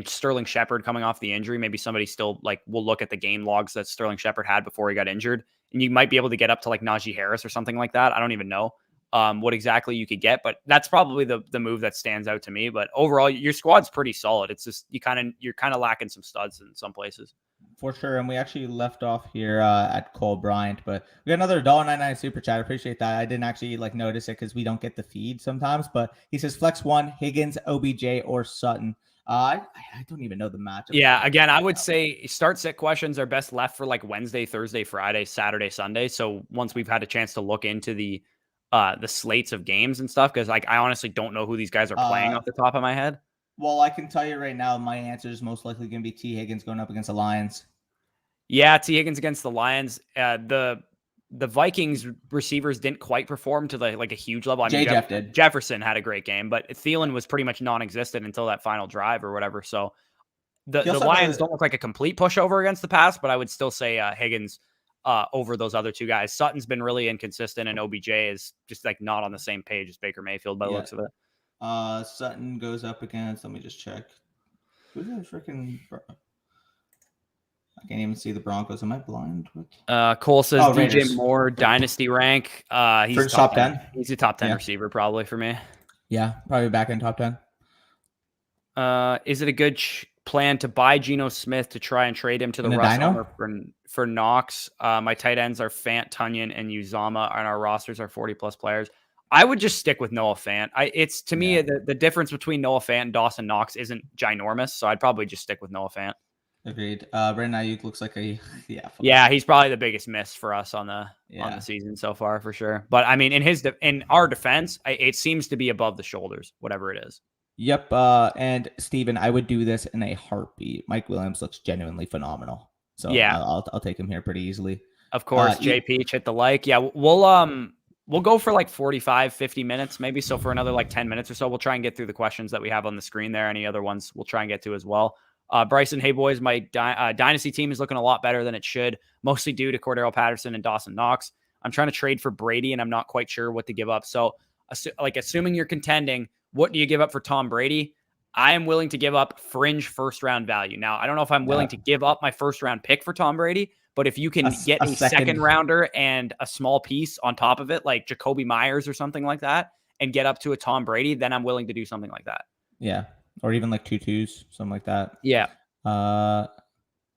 Sterling Shepard coming off the injury. Maybe somebody still like will look at the game logs that Sterling Shepard had before he got injured, and you might be able to get up to like Najee Harris or something like that. I don't even know what exactly you could get, but that's probably the move that stands out to me. But overall, your squad's pretty solid. It's just you're kind of lacking some studs in some places. For sure, and we actually left off here at Cole Bryant, but we got another $1.99 super chat. I appreciate that. I didn't actually like notice it because we don't get the feed sometimes, but he says flex 1, Higgins, OBJ, or Sutton. I don't even know the matchup. Yeah, again, I would say start-sit questions are best left for like Wednesday, Thursday, Friday, Saturday, Sunday. So once we've had a chance to look into the slates of games and stuff, because like I honestly don't know who these guys are playing off the top of my head. Well, I can tell you right now, my answer is most likely going to be T. Higgins going up against the Lions. Yeah, T. Higgins against the Lions. The Vikings receivers didn't quite perform to like a huge level. I mean, Jeff did. Jefferson had a great game, but Thielen was pretty much non-existent until that final drive or whatever. So the Lions don't look like a complete pushover against the pass, but I would still say Higgins over those other 2 guys. Sutton's been really inconsistent, and OBJ is just like not on the same page as Baker Mayfield by the looks of it. Sutton goes up against, let me just check. Who's that freaking... I can't even see the Broncos. Am I blind? Cole says DJ Raiders. Moore, dynasty rank. He's top 10. He's a top 10 receiver probably for me. Yeah, probably back in top 10. Is it a good plan to buy Geno Smith to try and trade him to the Russ owner for Knox. My tight ends are Fant, Tunyon, and Uzama, and our rosters are 40-plus players. I would just stick with Noah Fant. It's to me, the difference between Noah Fant and Dawson Knox isn't ginormous, so I'd probably just stick with Noah Fant. Agreed. Brandon Ayuk looks like he's probably the biggest miss for us on the season so far for sure. But I mean, in our defense, it seems to be above the shoulders, whatever it is. Yep. And Steven, I would do this in a heartbeat. Mike Williams looks genuinely phenomenal. So yeah, I'll take him here pretty easily. Of course, JP, hit the like. Yeah, we'll go for like 45, 50 minutes maybe. So for another like 10 minutes or so, we'll try and get through the questions that we have on the screen there. Any other ones we'll try and get to as well. Bryson, hey boys, my dynasty team is looking a lot better than it should, mostly due to Cordero Patterson and Dawson Knox. I'm trying to trade for Brady, and I'm not quite sure what to give up. So, assuming you're contending, what do you give up for Tom Brady? I am willing to give up fringe first-round value. Now, I don't know if I'm willing to give up my first-round pick for Tom Brady, but if you can get a second-rounder and a small piece on top of it, like Jacoby Myers or something like that, and get up to a Tom Brady, then I'm willing to do something like that. Yeah. Or even like 2-2s, something like that. Yeah.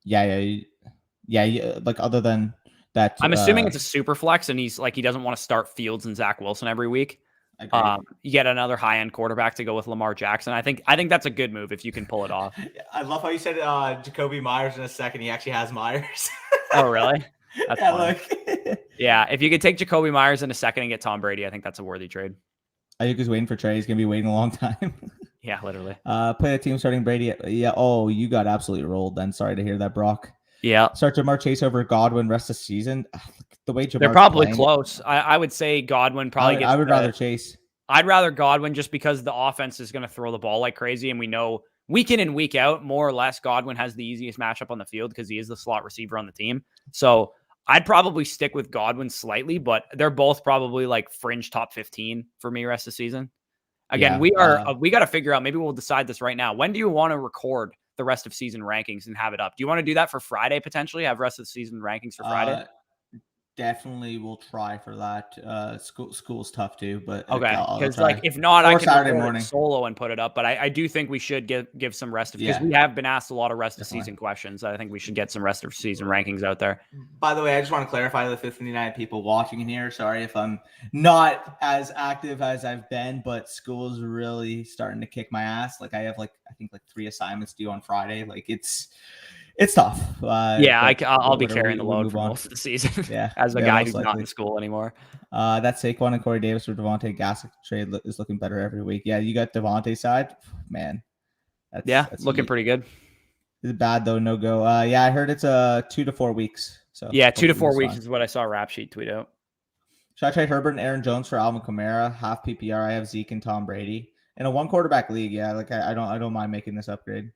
Yeah. Like other than that, I'm assuming it's a super flex, and he doesn't want to start Fields and Zach Wilson every week. You get another high-end quarterback to go with Lamar Jackson. I think that's a good move if you can pull it off. I love how you said Jacoby Myers in a second. He actually has Myers. Oh, really? That's funny. Yeah, if you could take Jacoby Myers in a second and get Tom Brady, I think that's a worthy trade. I think he's waiting for Trey. He's going to be waiting a long time. Yeah, literally. Play a team starting Brady. Yeah. Oh, you got absolutely rolled then. Sorry to hear that, Brock. Yeah. Start Jamar Chase over Godwin rest of the season. The way they're probably close. I would say Godwin probably gets. I would rather Chase. I'd rather Godwin just because the offense is going to throw the ball like crazy, and we know week in and week out, more or less, Godwin has the easiest matchup on the field because he is the slot receiver on the team. So I'd probably stick with Godwin slightly, but they're both probably like fringe top 15 for me rest of the season. Again, we got to figure out, maybe we'll decide this right now. When do you want to record the rest of season rankings and have it up? Do you want to do that for Friday potentially? Have rest of the season rankings for Friday? Definitely will try for that. School's tough too, but okay. Because if not, I can Saturday morning solo and put it up. But I do think we should give some rest of because we have been asked a lot of rest of season questions. I think we should get some rest of season rankings out there. By the way, I just want to clarify the 59 people watching in here. Sorry if I'm not as active as I've been, but school's really starting to kick my ass. Like I have I think 3 assignments due on Friday. Like it's tough. I'll be carrying the load for most of the season. Yeah, as a guy who's not in school anymore. That Saquon and Corey Davis or Devontae Gaskin trade is looking better every week. Yeah, you got Devontae's side, man. That's looking pretty good. It's bad though, no go. I heard it's 2 to 4 weeks. So 2 to 4 weeks is what I saw Rap Sheet tweet out. Should I trade Herbert and Aaron Jones for Alvin Kamara? Half PPR. I have Zeke and Tom Brady in a 1 quarterback league. Yeah, I don't mind making this upgrade.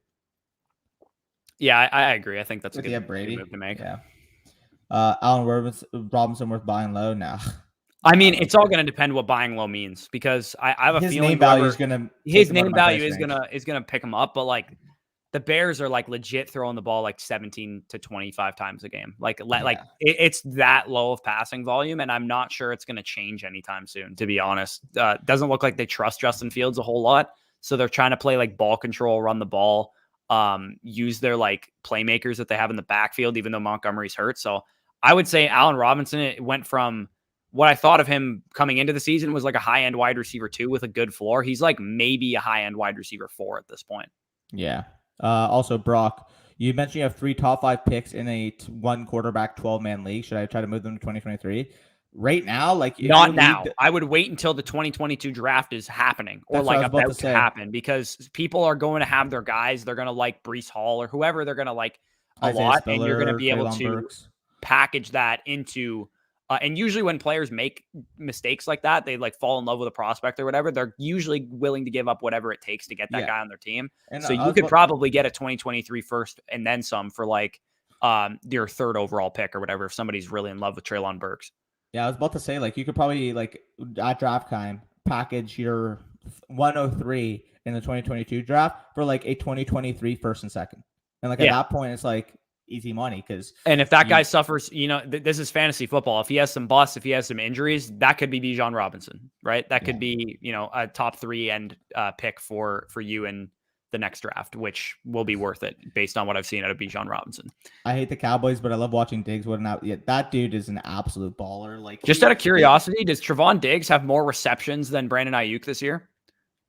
Yeah, I agree. I think that's a good move to make. Yeah. Allen Robinson worth buying low now. I mean, it's all going to depend what buying low means because I have a feeling his name value is gonna pick him up, but like the Bears are like legit throwing the ball like 17 to 25 times a game. It's that low of passing volume, and I'm not sure it's going to change anytime soon. To be honest, doesn't look like they trust Justin Fields a whole lot, so they're trying to play like ball control, run the ball. Use their like playmakers that they have in the backfield, even though Montgomery's hurt. So I would say Allen Robinson, it went from what I thought of him coming into the season was like a high-end wide receiver 2 with a good floor. He's like maybe a high-end wide receiver 4 at this point. Yeah. Also, Brock, you mentioned you have 3 top 5 picks in a 1 quarterback 12-man league. Should I try to move them to 2023? Right now, not now. I would wait until the 2022 draft is happening or about to happen because people are going to have their guys. They're going to like Breece Hall or whoever they're going to like a lot, and you're going to be able to package that into. And usually when players make mistakes like that, they like fall in love with a prospect or whatever. They're usually willing to give up whatever it takes to get that guy on their team. And so you could probably get a 2023 first and then some for like your 3rd overall pick or whatever if somebody's really in love with Treylon Burks. Yeah, I was about to say, you could probably, at draft time, package your 103 in the 2022 draft for, a 2023 first and second. And, at that point, it's, easy money. And if that guy suffers, this is fantasy football. If he has some busts, if he has some injuries, that could be Bijan Robinson, right? That could be, a top 3 end pick for you and the next draft, which will be worth it based on what I've seen out of Bijan Robinson. I hate the Cowboys, but I love watching Diggs. That dude is an absolute baller. Like, just out of curiosity, does Trevon Diggs have more receptions than Brandon Ayuk this year?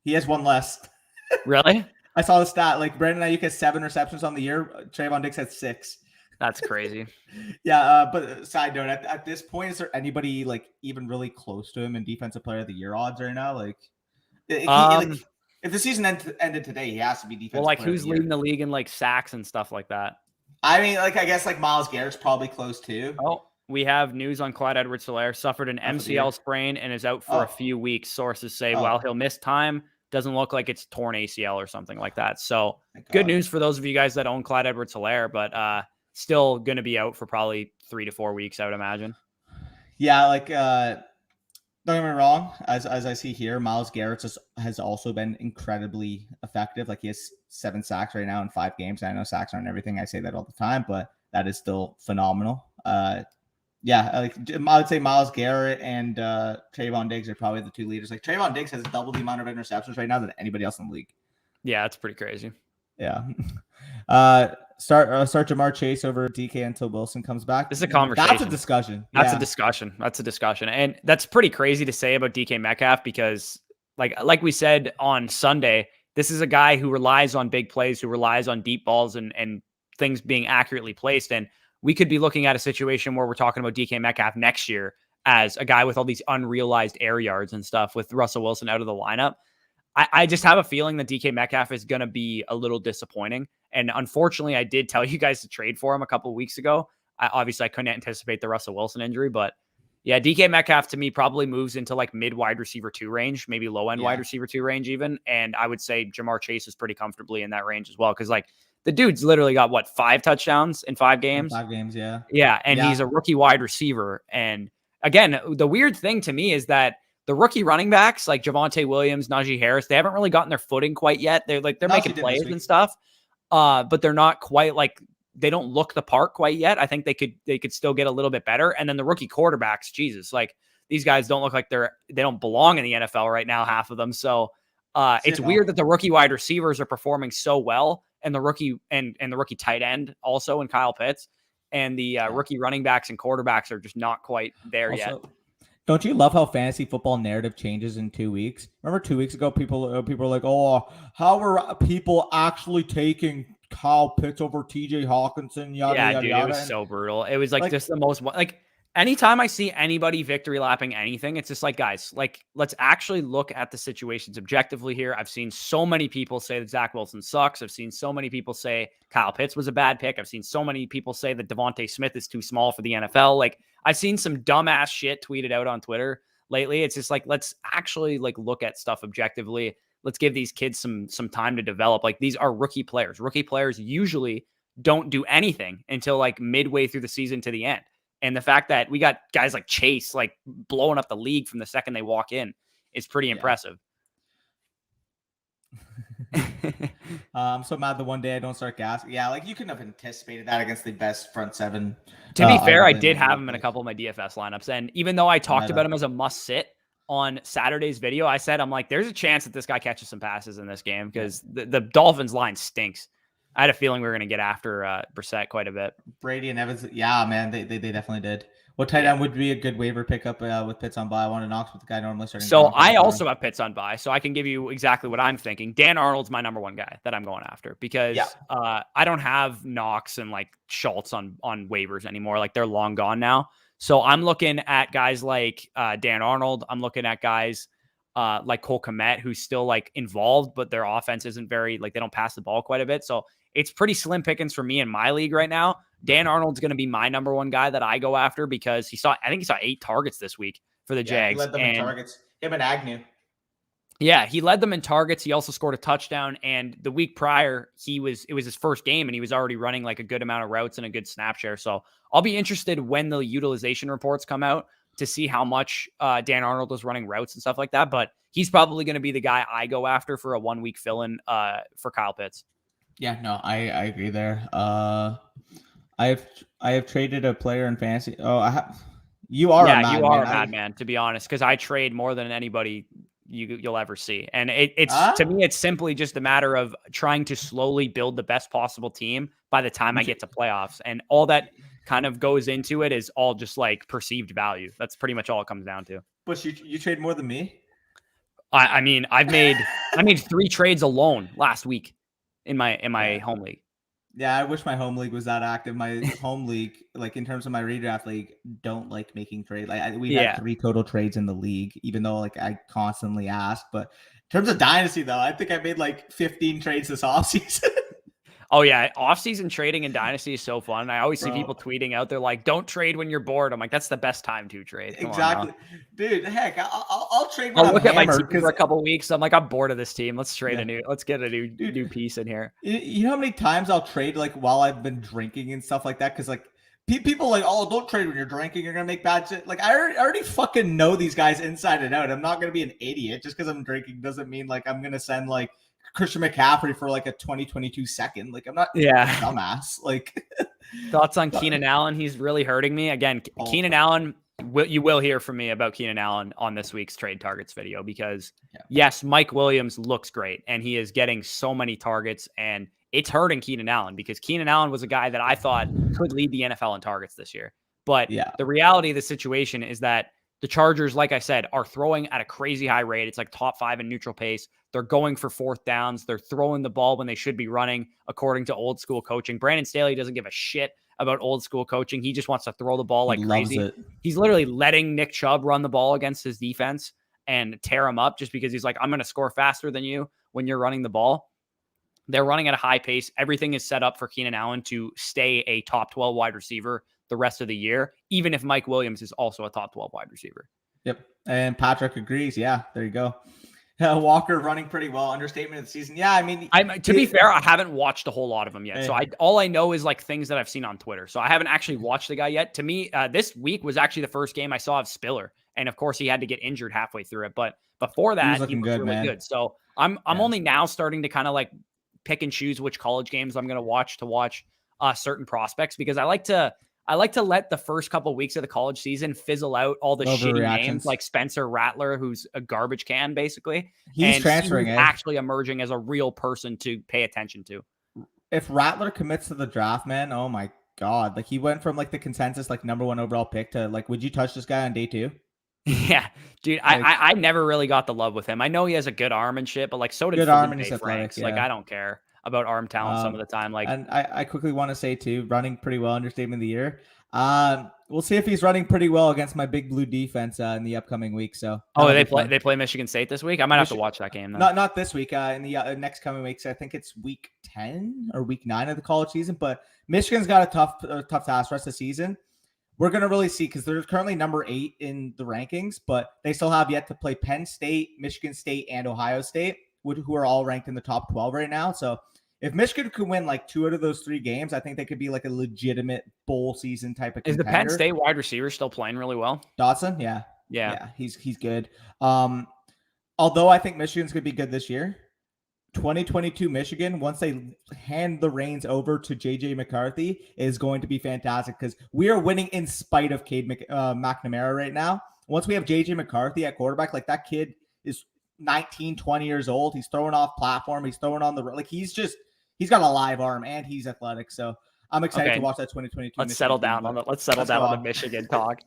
He has one less. Really? I saw the stat. Like, Brandon Ayuk has 7 receptions on the year. Trevon Diggs has 6. That's crazy. Yeah, but side note, at this point, is there anybody like even really close to him in Defensive Player of the Year odds right now? Like, if the season ended today, he has to be Defensive Player who's of the Year. leading the league in like sacks and stuff like that? I mean, like, I guess like Myles Garrett's probably close too. Oh, we have news on Clyde Edwards-Helaire. Suffered an MCL sprain and is out for a few weeks. Sources say while he'll miss time, doesn't look like it's torn ACL or something like that. So good news for those of you guys that own Clyde Edwards-Helaire, but still going to be out for probably 3 to 4 weeks, I would imagine. Yeah, like don't get me wrong. As I see here, Myles Garrett has also been incredibly effective. Like, he has 7 sacks right now in 5 games. I know sacks aren't everything. I say that all the time, but that is still phenomenal. Yeah, like, I would say Myles Garrett and Trevon Diggs are probably the 2 leaders. Like, Trevon Diggs has double the amount of interceptions right now than anybody else in the league. Yeah, that's pretty crazy. Yeah. Start Jamar Chase over DK until Wilson comes back. This is a conversation. That's a discussion. That's a discussion. And that's pretty crazy to say about DK Metcalf because like we said on Sunday, this is a guy who relies on big plays, who relies on deep balls and things being accurately placed. And we could be looking at a situation where we're talking about DK Metcalf next year as a guy with all these unrealized air yards and stuff with Russell Wilson out of the lineup. I just have a feeling that DK Metcalf is going to be a little disappointing. And unfortunately, I did tell you guys to trade for him a couple of weeks ago. Obviously, I couldn't anticipate the Russell Wilson injury, but yeah, DK Metcalf to me probably moves into like mid wide receiver 2 range, maybe low end wide receiver 2 range even. And I would say Jamar Chase is pretty comfortably in that range as well. Cause like the dude's literally got 5 touchdowns in 5 games? 5 games, yeah. Yeah. And he's a rookie wide receiver. And again, the weird thing to me is that the rookie running backs like Javonte Williams, Najee Harris, they haven't really gotten their footing quite yet. They're making plays and stuff. But they're not quite like, they don't look the part quite yet. I think they could still get a little bit better. And then the rookie quarterbacks, Jesus, like these guys don't look like they don't belong in the NFL right now, half of them. So it's weird that the rookie wide receivers are performing so well, and the rookie and the rookie tight end also in Kyle Pitts, and the rookie running backs and quarterbacks are just not quite there yet. Don't you love how fantasy football narrative changes in 2 weeks? Remember 2 weeks ago, people were like, "Oh, how are people actually taking Kyle Pitts over TJ Hawkinson?" Yada, dude, it was so brutal. It was like just the most like. Anytime I see anybody victory lapping anything, it's just like, guys, like, let's actually look at the situations objectively here. I've seen so many people say that Zach Wilson sucks. I've seen so many people say Kyle Pitts was a bad pick. I've seen so many people say that Devontae Smith is too small for the NFL. Like, I've seen some dumbass shit tweeted out on Twitter lately. It's just like, let's actually like look at stuff objectively. Let's give these kids some time to develop. Like, these are rookie players. Rookie players usually don't do anything until like midway through the season to the end. And the fact that we got guys like Chase, like blowing up the league from the second they walk in is pretty impressive. I'm so mad the one day I don't start gas. Yeah, like you couldn't have anticipated that against the best front 7. To be fair, I did have him in a couple of my DFS lineups. And even though I talked about him as a must sit on Saturday's video, I said, I'm like, there's a chance that this guy catches some passes in this game because the Dolphins line stinks. I had a feeling we were going to get after Brissett quite a bit. Brady and Evans, yeah, man, they definitely did. What tight end would be a good waiver pickup with Pitts on bye? I want to Knox with the guy normally starting. So I also have Pitts on bye, so I can give you exactly what I'm thinking. Dan Arnold's my number 1 guy that I'm going after because I don't have Knox and like Schultz on waivers anymore. Like they're long gone now. So I'm looking at guys like Dan Arnold. I'm looking at guys like Cole Kmet, who's still like involved, but their offense isn't very like they don't pass the ball quite a bit. So it's pretty slim pickings for me in my league right now. Dan Arnold's going to be my number 1 guy that I go after because I think he saw 8 targets this week for the Jags. He led them in targets. Him and Agnew. Yeah, he led them in targets. He also scored a touchdown. And the week prior, it was his first game and he was already running like a good amount of routes and a good snap share. So I'll be interested when the utilization reports come out to see how much Dan Arnold was running routes and stuff like that. But he's probably going to be the guy I go after for a 1-week fill-in for Kyle Pitts. Yeah, no, I agree there. I have traded a player in fantasy. Oh, you are a madman, madman, to be honest, because I trade more than anybody you'll ever see. And it's to me, it's simply just a matter of trying to slowly build the best possible team by the time I get to playoffs. And all that kind of goes into it is all just like perceived value. That's pretty much all it comes down to. But you trade more than me. I mean, I made 3 trades alone last week in my home league. Yeah, I wish my home league was that active. My home league, like in terms of my redraft league, don't like making trades. Like we had 3 total trades in the league, even though like I constantly ask. But in terms of dynasty, though, I think I made like 15 trades this offseason. Oh yeah, off-season trading in Dynasty is so fun. I always see people tweeting out there like, "Don't trade when you're bored." I'm like, "That's the best time to trade." Come exactly, dude. Heck, I'll trade. When I'll look at my team for a couple weeks. I'm like, I'm bored of this team. Let's trade let's get a new piece in here. You know how many times I'll trade like while I've been drinking and stuff like that? Because like people like, oh, don't trade when you're drinking. You're gonna make bad shit. Like I already fucking know these guys inside and out. I'm not gonna be an idiot just because I'm drinking. Doesn't mean like I'm gonna send like Christian McCaffrey for like a 2022 second. Like I'm not a dumbass. Like thoughts on Keenan Allen? He's really hurting me. Again, Keenan Allen, you will hear from me about Keenan Allen on this week's trade targets video because yes, Mike Williams looks great and he is getting so many targets and it's hurting Keenan Allen because Keenan Allen was a guy that I thought could lead the NFL in targets this year. But the reality of the situation is that the Chargers, like I said, are throwing at a crazy high rate. It's like top 5 in neutral pace. They're going for 4th downs. They're throwing the ball when they should be running, according to old school coaching. Brandon Staley doesn't give a shit about old school coaching. He just wants to throw the ball like crazy. He's literally letting Nick Chubb run the ball against his defense and tear him up just because he's like, I'm going to score faster than you when you're running the ball. They're running at a high pace. Everything is set up for Keenan Allen to stay a top 12 wide receiver the rest of the year, even if Mike Williams is also a top 12 wide receiver. Yep. And Patrick agrees. Yeah, there you go. Walker running pretty well. Understatement of the season. Yeah, I mean, to be fair, I haven't watched a whole lot of him yet. So all I know is like things that I've seen on Twitter. So I haven't actually watched the guy yet. To me, this week was actually the first game I saw of Spiller. And of course he had to get injured halfway through it. But before that, he was really good. So I'm only now starting to kind of like pick and choose which college games I'm going to watch certain prospects because I like to let the first couple of weeks of the college season fizzle out all the shitty names like Spencer Rattler, who's a garbage can, basically. He's transferring, actually emerging as a real person to pay attention to. If Rattler commits to the draft, man, oh my God. Like he went from like the consensus, like number 1 overall pick to like, would you touch this guy on day 2? Yeah, dude, like, I never really got the love with him. I know he has a good arm and shit, but like so did Felipe Franks. Like I don't care about arm talent some of the time. Like, and I quickly want to say too, running pretty well, understatement of the year. We'll see if he's running pretty well against my big blue defense in the upcoming week. So they play Michigan State this week. I might have to watch that game. Then. Not this week. In the next coming weeks, I think it's week 10 or week 9 of the college season. But Michigan's got a tough task rest of the season. We're going to really see because they're currently number 8 in the rankings, but they still have yet to play Penn State, Michigan State, and Ohio State, who are all ranked in the top 12 right now. So if Michigan could win like 2 out of those 3 games, I think they could be like a legitimate bowl season type of contender. Is the Penn State wide receiver still playing really well? Dotson? Yeah, he's good. Although I think Michigan's going to be good this year. 2022 Michigan, once they hand the reins over to JJ McCarthy, is going to be fantastic because we are winning in spite of Cade McNamara right now. Once we have JJ McCarthy at quarterback, like that kid is 19, 20 years old. He's throwing off platform. He's throwing on like he's got a live arm and he's athletic. So I'm excited to watch that 2022. Let's settle down on the Michigan talk.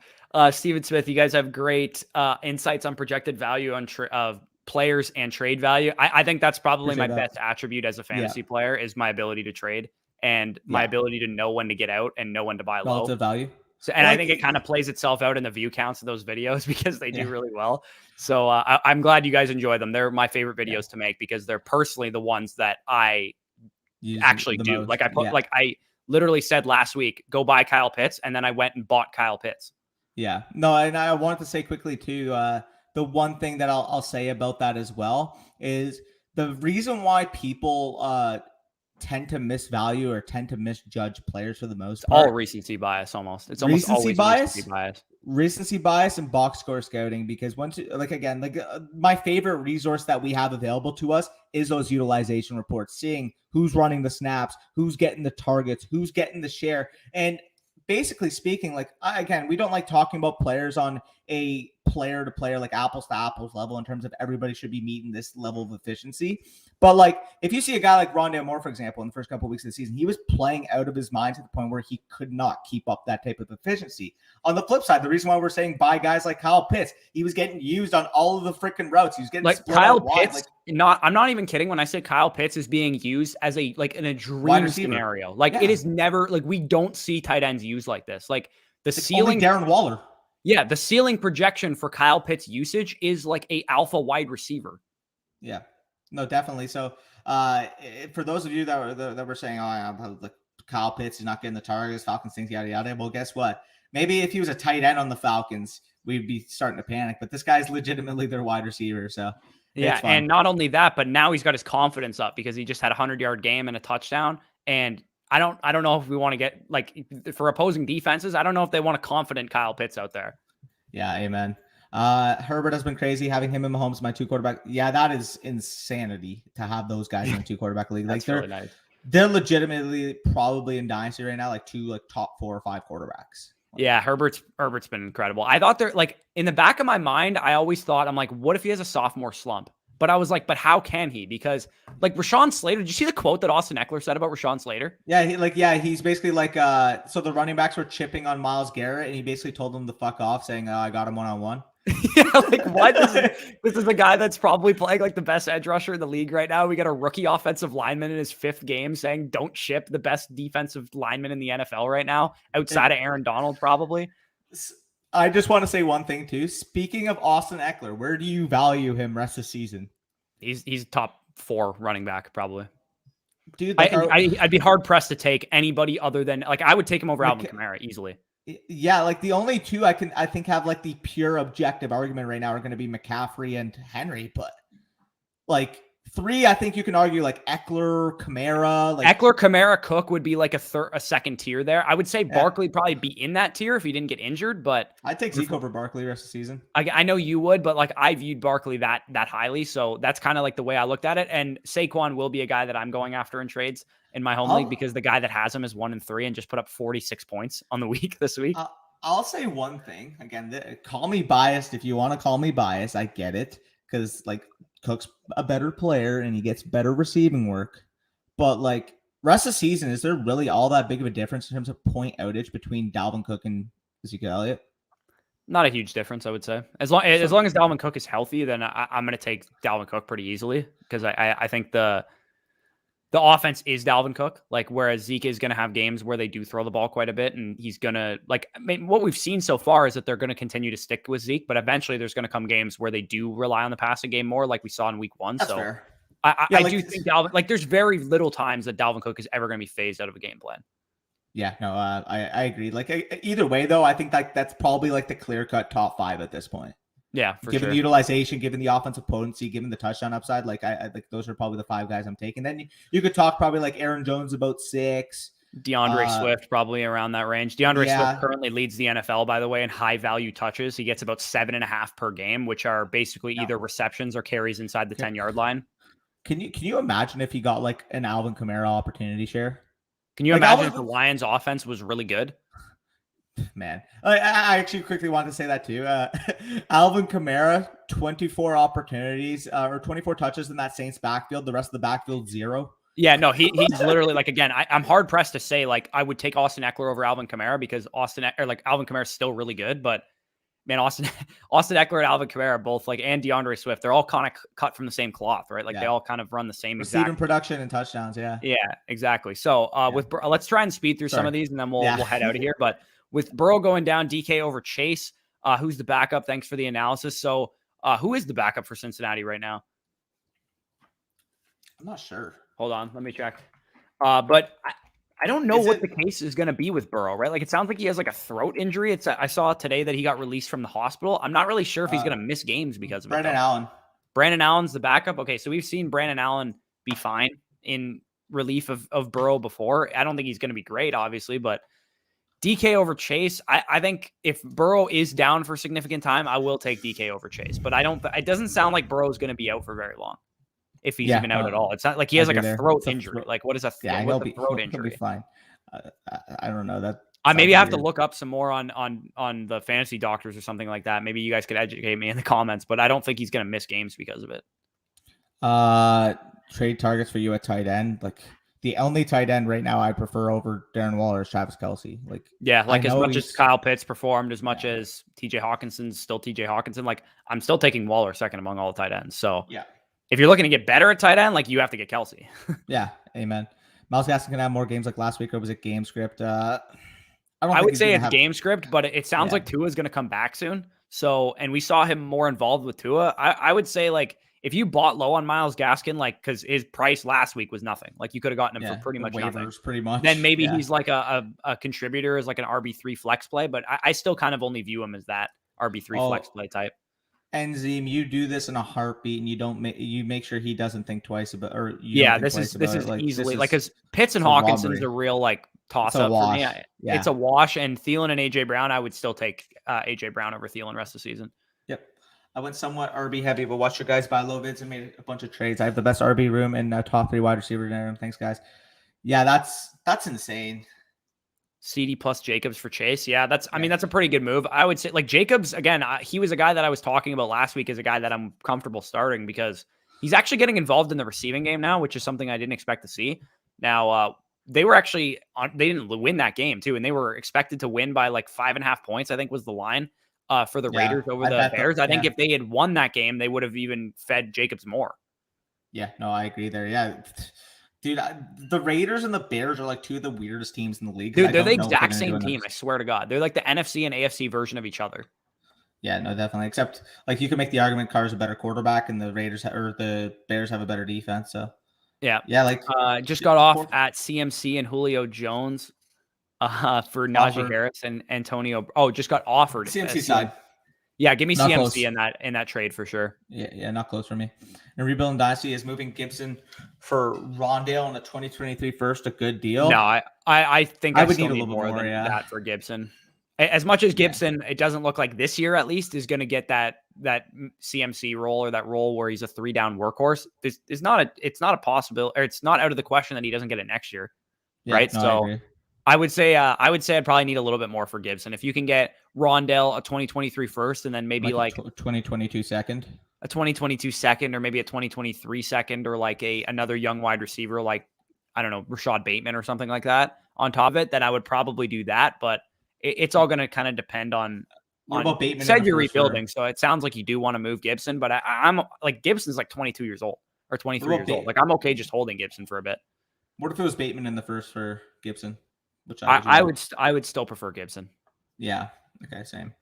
Steven Smith, you guys have great insights on projected value of players and trade value. I think that's probably my best attribute as a fantasy player is my ability to trade and my ability to know when to get out and know when to buy low. Relative value. So, and I think it kind of plays itself out in the view counts of those videos because they do really well. So I'm glad you guys enjoy them. They're my favorite videos to make because they're personally the ones that I actually do. Most. Like I literally said last week, go buy Kyle Pitts. And then I went and bought Kyle Pitts. Yeah, no. And I wanted to say quickly too, the one thing that I'll say about that as well is the reason why people tend to misvalue or tend to misjudge players for the most part. All recency bias almost. It's almost always recency bias and box score scouting because my favorite resource that we have available to us is those utilization reports, seeing who's running the snaps, who's getting the targets, who's getting the share. And basically speaking, we don't like talking about players on a player to player, like apples to apples level in terms of everybody should be meeting this level of efficiency. But like, if you see a guy like Rondale Moore, for example, in the first couple of weeks of the season, he was playing out of his mind to the point where he could not keep up that type of efficiency. On the flip side, the reason why we're saying buy guys like Kyle Pitts, he was getting used on all of the freaking routes. He was getting like Kyle Pitts. I'm not even kidding when I say Kyle Pitts is being used as in a dream scenario. Like it is never like we don't see tight ends used like this. Like the ceiling, Darren Waller. Yeah, the ceiling projection for Kyle Pitts usage is like a alpha wide receiver. Yeah, no, definitely. So for those of you that were saying, like Kyle Pitts is not getting the targets, Falcons things, yada yada. Well, guess what? Maybe if he was a tight end on the Falcons, we'd be starting to panic. But this guy's legitimately their wide receiver. So yeah, and not only that, but now he's got his confidence up because he just had a 100-yard game and a touchdown. And I don't know if we want to get like for opposing defenses. I don't know if they want a confident Kyle Pitts out there. Yeah, amen. Herbert has been crazy having him and Mahomes, my 2 quarterback. Yeah, that is insanity to have those guys in a 2 quarterback league. Like really nice. They're legitimately probably in dynasty right now, like 2 like top 4 or 5 quarterbacks. Yeah, Herbert's been incredible. I thought they're like in the back of my mind, I always thought I'm like, what if he has a sophomore slump? But I was like, but how can he? Because like Rashawn Slater, did you see the quote that Austin Eckler said about Rashawn Slater? Yeah, he's basically like, so the running backs were chipping on Myles Garrett, and he basically told them to fuck off, saying, I got him one-on-one. Yeah, like what? This is a guy that's probably playing like the best edge rusher in the league right now. We got a rookie offensive lineman in his 5th game saying, don't chip the best defensive lineman in the NFL right now, outside of Aaron Donald, probably. I just want to say one thing too. Speaking of Austin Eckler, where do you value him rest of the season? He's top 4 running back, probably. Dude, like I'd be hard pressed to take anybody other than like I would take him over Alvin Kamara easily. Yeah, like the only 2 I think have like the pure objective argument right now are going to be McCaffrey and Henry, but like 3, I think you can argue like Eckler, Kamara, like Eckler, Kamara, Cook would be like a second tier there. I would say Barkley probably be in that tier if he didn't get injured, but I'd take Zeke over Barkley rest of the season. I know you would, but like I viewed Barkley that highly, so that's kind of like the way I looked at it. And Saquon will be a guy that I'm going after in trades in my home league because the guy that has him is 1-3 and just put up 46 points on the week this week. I'll say one thing again. Call me biased if you want to call me biased. I get it because like Cook's a better player and he gets better receiving work, but like rest of the season, is there really all that big of a difference in terms of point outage between Dalvin Cook and Ezekiel Elliott? Not a huge difference, I would say. As long as Dalvin Cook is healthy, then I'm going to take Dalvin Cook pretty easily because I think the offense is Dalvin Cook, like whereas Zeke is going to have games where they do throw the ball quite a bit, and he's going to what we've seen so far is that they're going to continue to stick with Zeke, but eventually there's going to come games where they do rely on the passing game more, like we saw in week 1. That's so fair. I do think Dalvin, like there's very little times that Dalvin Cook is ever going to be phased out of a game plan. Yeah, no, I agree. Like either way though, I think that's probably like the clear-cut top 5 at this point. Yeah, for given sure. the utilization, given the offensive potency, given the touchdown upside, like I think those are probably the 5 guys I'm taking. Then you could talk probably like Aaron Jones about 6. DeAndre Swift probably around that range. DeAndre Swift currently leads the NFL, by the way, in high value touches. He gets about 7.5 per game, which are basically either receptions or carries inside the 10-yard line. Can you imagine if he got like an Alvin Kamara opportunity share? Can you imagine if the Lions offense was really good? Man, I actually quickly wanted to say that too. Alvin Kamara, 24 opportunities or 24 touches in that Saints backfield. The rest of the backfield, 0. Yeah, no, he's literally like, again, I'm hard pressed to say like I would take Austin Eckler over Alvin Kamara because Alvin Kamara is still really good, but man, Austin Eckler and Alvin Kamara are both like, and DeAndre Swift, they're all kind of cut from the same cloth, right? Like they all kind of run the same receiving production and touchdowns. Yeah, exactly. So let's try and speed through some of these and then we'll head out of here. But with Burrow going down, DK over Chase, who's the backup? Thanks for the analysis. So who is the backup for Cincinnati right now? I'm not sure. Hold on, let me check. But I don't know what the case is going to be with Burrow, right? Like it sounds like he has like a throat injury. I saw today that he got released from the hospital. I'm not really sure if he's going to miss games because of Brandon Allen. Brandon Allen's the backup. Okay, so we've seen Brandon Allen be fine in relief of Burrow before. I don't think he's going to be great, obviously, but DK over Chase. I think if Burrow is down for significant time, I will take DK over Chase. But it doesn't sound like Burrow is going to be out for very long. If he's even out at all. It's not like he has like a throat injury. Like what is a throat injury? He'll be fine. I don't know that Maybe I have to look up some more on the fantasy doctors or something like that. Maybe you guys could educate me in the comments, but I don't think he's going to miss games because of it. Trade targets for you at tight end. Like the only tight end right now I prefer over Darren Waller is Travis Kelsey. Like, yeah, like as much as Kyle Pitts performed, as much as TJ Hawkinson's still TJ Hawkinson, like I'm still taking Waller second among all the tight ends. So yeah, if you're looking to get better at tight end, like you have to get Kelsey. Yeah, amen. Miles Gaskin can have more games like last week, or was it game script? I would say it's game script, but it sounds like Tua is going to come back soon. So, and we saw him more involved with Tua. I would say, like, if you bought low on Miles Gaskin, like, because his price last week was nothing, like you could have gotten him for pretty much nothing. Pretty much. Then maybe he's like a contributor, as like an RB3 flex play, but I still kind of only view him as that RB3 flex play type. And Zim, you do this in a heartbeat, and you make sure he doesn't think twice about, or this is easily like, because Pitts and Hawkinson's a real like toss up for me. It's a wash, and Thielen and AJ Brown, I would still take AJ Brown over Thielen rest of the season. Yep, I went somewhat RB heavy, but watch your guys buy low vids and made a bunch of trades. I have the best RB room and top 3 wide receiver in there. Thanks, guys. Yeah, that's insane. CD plus Jacobs for Chase. Yeah, I mean, that's a pretty good move. I would say, like, Jacobs, again, he was a guy that I was talking about last week as a guy that I'm comfortable starting because he's actually getting involved in the receiving game now, which is something I didn't expect to see. Now, they didn't win that game too, and they were expected to win by like 5.5 points, I think was the line for the Raiders over the Bears. I think if they had won that game, they would have even fed Jacobs more. Yeah, no, I agree there. Yeah. Dude, the Raiders and the Bears are like two of the weirdest teams in the league. Dude, they're the exact same team. I swear to God. They're like the NFC and AFC version of each other. Yeah, no, definitely. Except, like, you can make the argument Carr's a better quarterback and the the Bears have a better defense. So, yeah. Like, just got off at CMC and Julio Jones for Najee Harris and Antonio. Oh, just got offered. CMC side. Yeah, give me not CMC close. in that trade for sure. Yeah, not close for me. And Rebuilding Dynasty is moving Gibson for Rondale on the 2023 first, a good deal. No, I think I would need a little more than that for Gibson. As much as Gibson, it doesn't look like this year at least is going to get that CMC role or that role where he's a 3-down workhorse. It's not a possibility, or it's not out of the question that he doesn't get it next year, right? No, so I would say I'd probably need a little bit more for Gibson. If you can get Rondale a 2023 first, and then maybe like 2022 second, a 2022 second, or maybe a 2023 second, or like another young wide receiver, like, I don't know, Rashad Bateman or something like that on top of it, then I would probably do that. But it's all going to kind of depend on about Bateman. Said you're rebuilding, so it sounds like you do want to move Gibson, but I'm like, Gibson's like 22 years old or 23 years old. Like, I'm okay just holding Gibson for a bit. What if it was Bateman in the first for Gibson? Which I would still prefer Gibson. Yeah. Okay. Same.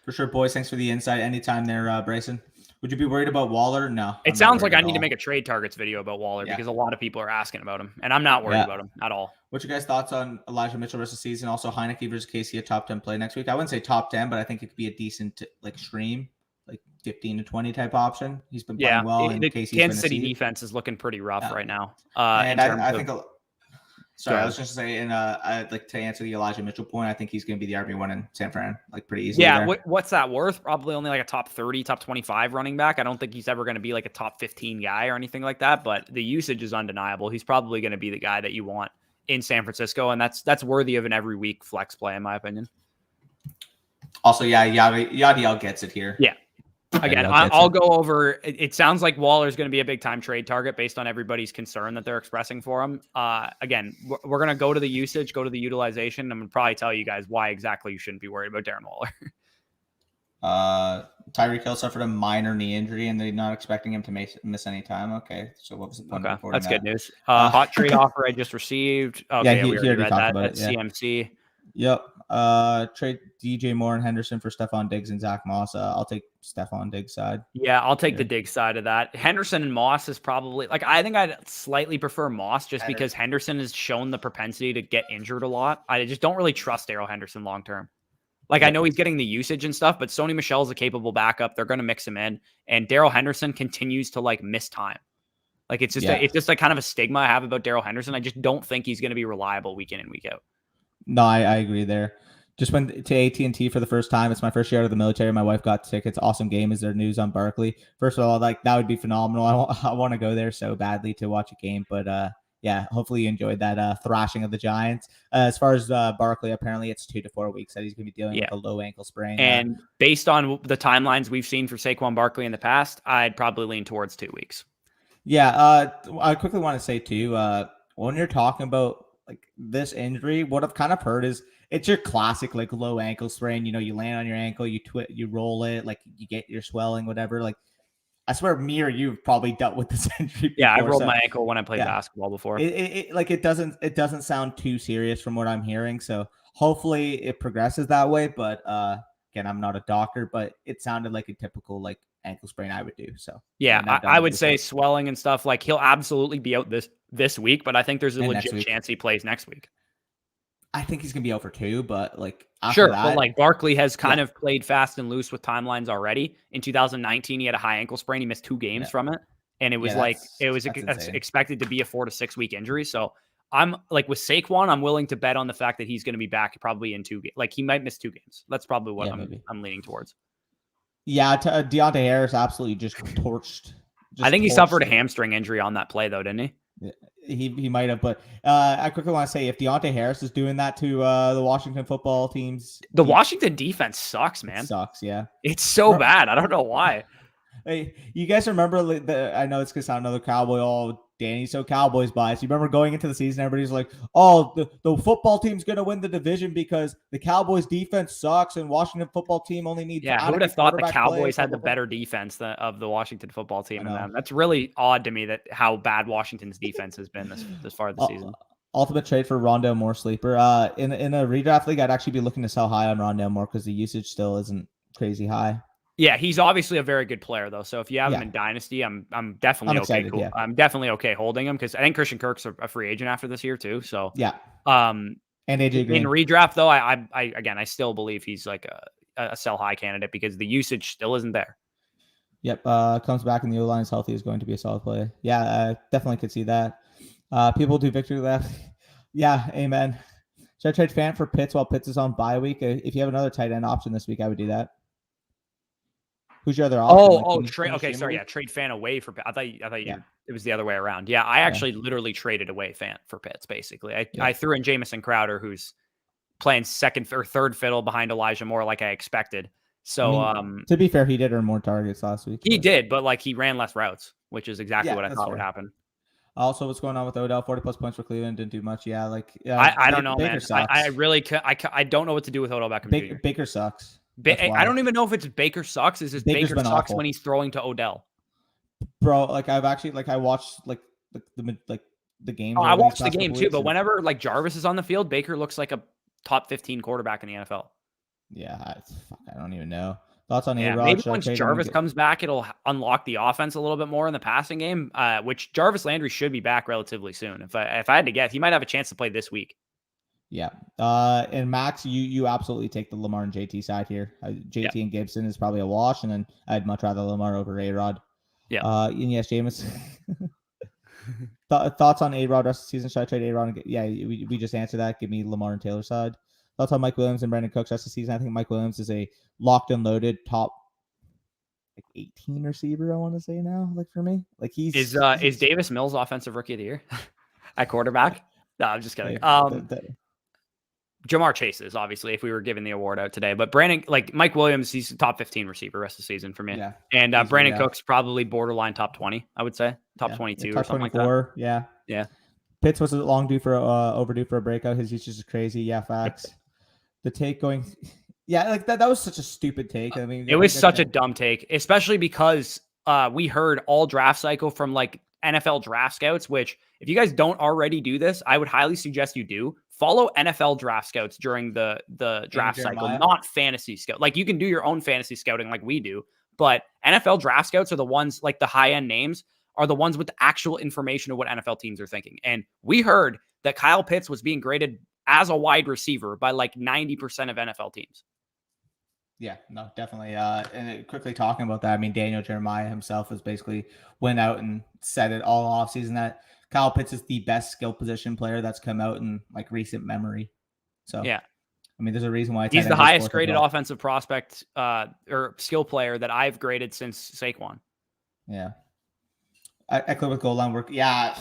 For sure, boys. Thanks for the insight. Anytime there, Bryson. Would you be worried about Waller? No. It sounds like I need to make a trade targets video about Waller because a lot of people are asking about him, and I'm not worried about him at all. What's your guys' thoughts on Elijah Mitchell rest of the season? Also, Heineke versus Casey, a top 10 play next week. I wouldn't say top 10, but I think it could be a decent like stream, like 15 to 20 type option. He's been playing well. And the Kansas City defense is looking pretty rough right now. And I think. Sorry, I was just saying, I'd like to answer the Elijah Mitchell point. I think he's going to be the RB1 in San Fran, like pretty easily. Yeah, what's that worth? Probably only like a top 30, top 25 running back. I don't think he's ever going to be like a top 15 guy or anything like that, but the usage is undeniable. He's probably going to be the guy that you want in San Francisco, and that's worthy of an every week flex play, in my opinion. Also, Yadiel gets it here. Yeah. Again, I'll go over. It sounds like Waller is going to be a big time trade target based on everybody's concern that they're expressing for him. Again, we're going to go to the usage, go to the utilization. I'm going to probably tell you guys why exactly you shouldn't be worried about Darren Waller. Tyreek Hill suffered a minor knee injury, and they're not expecting him to miss any time. Okay, so what was the point? Okay, that's good news. Hot trade offer I just received. Okay, we already read that. That's CMC. Yep. Trade DJ Moore and Henderson for Stephon Diggs and Zach Moss. I'll take Stephon Diggs side. Yeah, I'll take the Diggs side of that. Henderson and Moss is probably like, I think I'd slightly prefer Moss just because Henderson has shown the propensity to get injured a lot. I just don't really trust Darrell Henderson long term. Like, I know he's getting the usage and stuff, but Sony Michel's a capable backup. They're going to mix him in, and Darrell Henderson continues to like miss time. Like, it's just like kind of a stigma I have about Darrell Henderson. I just don't think he's going to be reliable week in and week out. No, I agree there. Just went to AT&T for the first time. It's my first year out of the military. My wife got tickets. Awesome game. Is there news on Barkley? First of all, like, that would be phenomenal. I want to go there so badly to watch a game. But yeah, hopefully you enjoyed that thrashing of the Giants. As far as Barkley, apparently it's 2 to 4 weeks that he's going to be dealing with a low ankle sprain. And based on the timelines we've seen for Saquon Barkley in the past, I'd probably lean towards 2 weeks. Yeah, I quickly want to say too, when you're talking about like this injury, what I've kind of heard is it's your classic like low ankle sprain. You know, you land on your ankle, you roll it, like you get your swelling, whatever. Like I swear, me or you've probably dealt with this injury before. Yeah, I rolled my ankle when I played basketball before. It doesn't sound too serious from what I'm hearing. So hopefully it progresses that way. But again, I'm not a doctor, but it sounded like a typical like ankle sprain I would do. So yeah, I would say swelling and stuff. Like he'll absolutely be out this week, but I think there's a legit chance he plays next week. I think he's gonna be out for 2, but like sure, but like Barkley has kind of played fast and loose with timelines already. In 2019, he had a high ankle sprain. He missed 2 games from it, and it was expected to be a 4 to 6 week injury. So I'm like with Saquon, I'm willing to bet on the fact that he's going to be back probably in 2 games. Like he might miss 2 games. That's probably what I'm leaning towards. Yeah, Deontay Harris absolutely just torched. I think he suffered a hamstring injury on that play, though, didn't he? He might have, but I quickly want to say if Deontay Harris is doing that to the Washington football teams, Washington defense sucks, man. It sucks, yeah. It's so bad. I don't know why. Hey, you guys remember? I know it's gonna sound another Cowboy. Oh, Danny's so Cowboys biased. You remember going into the season, everybody's like, "Oh, the football team's gonna win the division because the Cowboys defense sucks and Washington football team only needs." Yeah, who would have thought the Cowboys had the better defense of the Washington football team? And that's really odd to me that how bad Washington's defense has been this far this season. Ultimate trade for Rondale Moore sleeper. In a redraft league, I'd actually be looking to sell high on Rondale Moore because the usage still isn't crazy high. Yeah, he's obviously a very good player, though. So if you have him in Dynasty, I'm definitely okay. Cool. I'm definitely okay holding him because I think Christian Kirk's a free agent after this year too. So and AJ Green. In redraft though, I still believe he's like a sell high candidate because the usage still isn't there. Yep, comes back and the O-line is healthy is going to be a solid play. Yeah, I definitely could see that. People do victory left. Yeah, amen. Should I trade Fant for Pitts while Pitts is on bye week? If you have another tight end option this week, I would do that. Who's your other option? Trade Fant away for Pitts. I thought it was the other way around. Yeah, I actually literally traded away Fant for Pitts, basically. I threw in Jamison Crowder, who's playing second or third fiddle behind Elijah Moore like I expected. So to be fair, he did earn more targets last week. He did, but like he ran less routes, which is exactly what I thought would happen. Also, what's going on with Odell? 40+ points for Cleveland, didn't do much. Yeah, I don't know, man. I really I don't know what to do with Odell Beckham Jr. Baker sucks. I don't even know if it's Baker sucks. Is it Baker sucks awful when he's throwing to Odell? Bro, like I've actually I watched the game. Oh, I watched the game too, but whenever like Jarvis is on the field, Baker looks like a top 15 quarterback in the NFL. Yeah, I don't even know. Thoughts on A-Rod? Maybe once Jarvis comes back, it'll unlock the offense a little bit more in the passing game, which Jarvis Landry should be back relatively soon. If I had to guess, he might have a chance to play this week. Yeah. And Max, you absolutely take the Lamar and JT side here. JT and Gibson is probably a wash, and then I'd much rather Lamar over A-Rod. Yeah. And yes, Jameis. Thoughts on A-Rod rest of the season? Should I trade A-Rod? Yeah, we just answered that. Give me Lamar and Taylor side. Thoughts on Mike Williams and Brandon Cooks rest of the season? I think Mike Williams is a locked and loaded top 18 receiver. I want to say now, for me, is Davis Mills offensive rookie of the year at quarterback? No, I'm just kidding. Jamar Chase is obviously if we were giving the award out today, but Mike Williams, he's a top 15 receiver rest of the season for me. Yeah. And Brandon Cooks probably borderline top 20, I would say top 22 or something 24, like that. Yeah. Yeah. Pitts was overdue for a breakout. His usage is crazy. Yeah. Facts. The take going. Yeah. That was such a stupid take. I mean, it was such a dumb take, especially because we heard all draft cycle from NFL draft scouts, which if you guys don't already do this, I would highly suggest you do. Follow NFL draft scouts during the draft cycle, not fantasy scout. You can do your own fantasy scouting like we do, but NFL draft scouts are the ones, the high-end names, are the ones with the actual information of what NFL teams are thinking. And we heard that Kyle Pitts was being graded as a wide receiver by 90% of NFL teams. Yeah, no, definitely. And quickly talking about that, I mean, Daniel Jeremiah himself has basically went out and said it all offseason that Kyle Pitts is the best skill position player that's come out in recent memory. So yeah, I mean, there's a reason why he's the highest graded offensive prospect or skill player that I've graded since Saquon. Yeah, I click with goal line work. Yeah,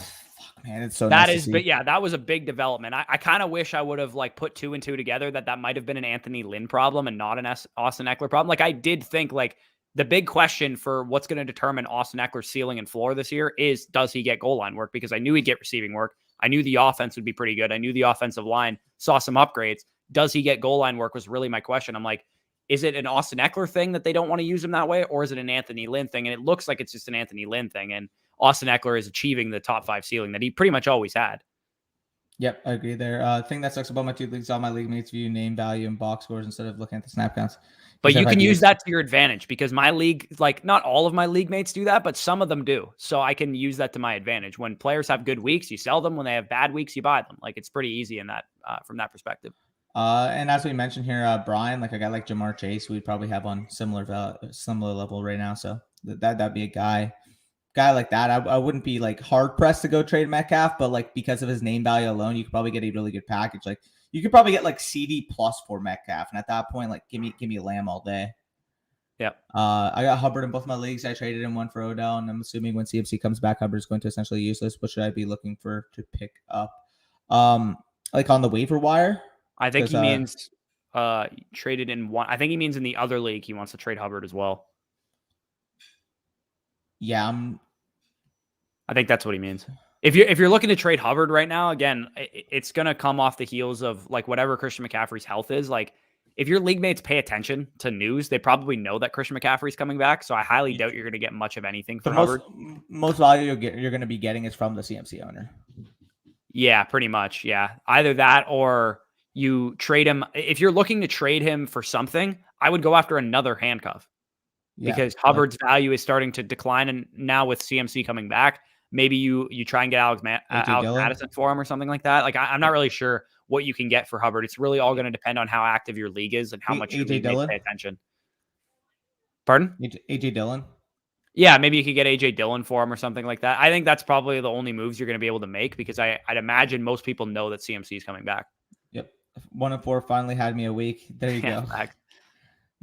Man, it's so That nice is, but yeah, that was a big development. I kind of wish I would have like put 2 and 2 together that might have been an Anthony Lynn problem and not an Austin Eckler problem. Like I did think like the big question for what's going to determine Austin Eckler's ceiling and floor this year is, does he get goal line work? Because I knew he'd get receiving work. I knew the offense would be pretty good. I knew the offensive line saw some upgrades. Does he get goal line work was really my question. I'm like, is it an Austin Eckler thing that they don't want to use him that way? Or is it an Anthony Lynn thing? And it looks like it's just an Anthony Lynn thing. And Austin Eckler is achieving the top 5 ceiling that he pretty much always had. Yep, I agree there. Thing that sucks about my 2 leagues, all my league mates view name value and box scores instead of looking at the snap counts. But you can use that to your advantage because my league, like not all of my league mates do that, but some of them do. So I can use that to my advantage. When players have good weeks, you sell them. When they have bad weeks, you buy them. Like it's pretty easy in that from that perspective. And as we mentioned here, Brian, like a guy like Jamar Chase, we'd probably have on similar level right now. So that'd be a guy like that. I wouldn't be like hard pressed to go trade Metcalf, but like because of his name value alone, you could probably get a really good package. Like you could probably get like CD plus for Metcalf, and at that point, like give me a Lamb all day. Yep. I got Hubbard in both my leagues. I traded in one for Odell, and I'm assuming when CMC comes back, Hubbard's going to essentially useless. What should I be looking for to pick up? Like on the waiver wire. I think he means traded in one. I think he means in the other league he wants to trade Hubbard as well. Yeah, I think that's what he means. If you're looking to trade Hubbard right now, again, it's gonna come off the heels of like whatever Christian McCaffrey's health is. Like if your league mates pay attention to news, they probably know that Christian McCaffrey's coming back. So I highly doubt you're gonna get much of anything for Hubbard. Most value you're gonna be getting is from the CMC owner. Yeah, pretty much. Yeah, either that or you trade him. If you're looking to trade him for something, I would go after another handcuff because Hubbard's value is starting to decline. And now with CMC coming back, maybe you try and get Alex Madison for him or something like that. Like I'm not really sure what you can get for Hubbard. It's really all going to depend on how active your league is and how much you pay attention. Pardon? AJ Dillon. Yeah, maybe you could get AJ Dillon for him or something like that. I think that's probably the only moves you're going to be able to make because I'd imagine most people know that CMC is coming back. Yep. 1 and 4 finally had me a week. There you go.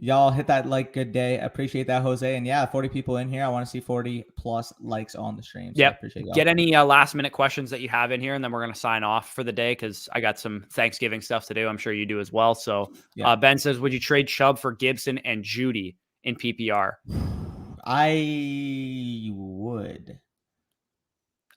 Y'all hit that like good day. Appreciate that, Jose. And yeah, 40 people in here. I want to see 40 plus likes on the stream. So appreciate y'all. Get any last minute questions that you have in here, and then we're going to sign off for the day because I got some Thanksgiving stuff to do. I'm sure you do as well. So Ben says, would you trade Chubb for Gibson and Judy in PPR? I would.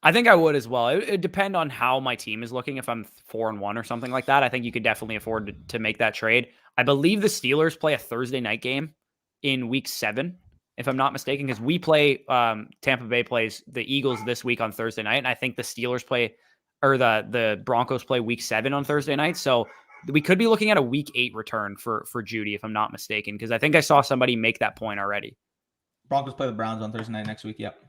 I think I would as well. It would depend on how my team is looking. If I'm 4-1 or something like that, I think you could definitely afford to make that trade. I believe the Steelers play a Thursday night game in week 7, if I'm not mistaken, because we play Tampa Bay plays the Eagles this week on Thursday night. And I think the Steelers play or the Broncos play week 7 on Thursday night. So we could be looking at a week 8 return for Judy, if I'm not mistaken, because I think I saw somebody make that point already. Broncos play the Browns on Thursday night next week. Yep.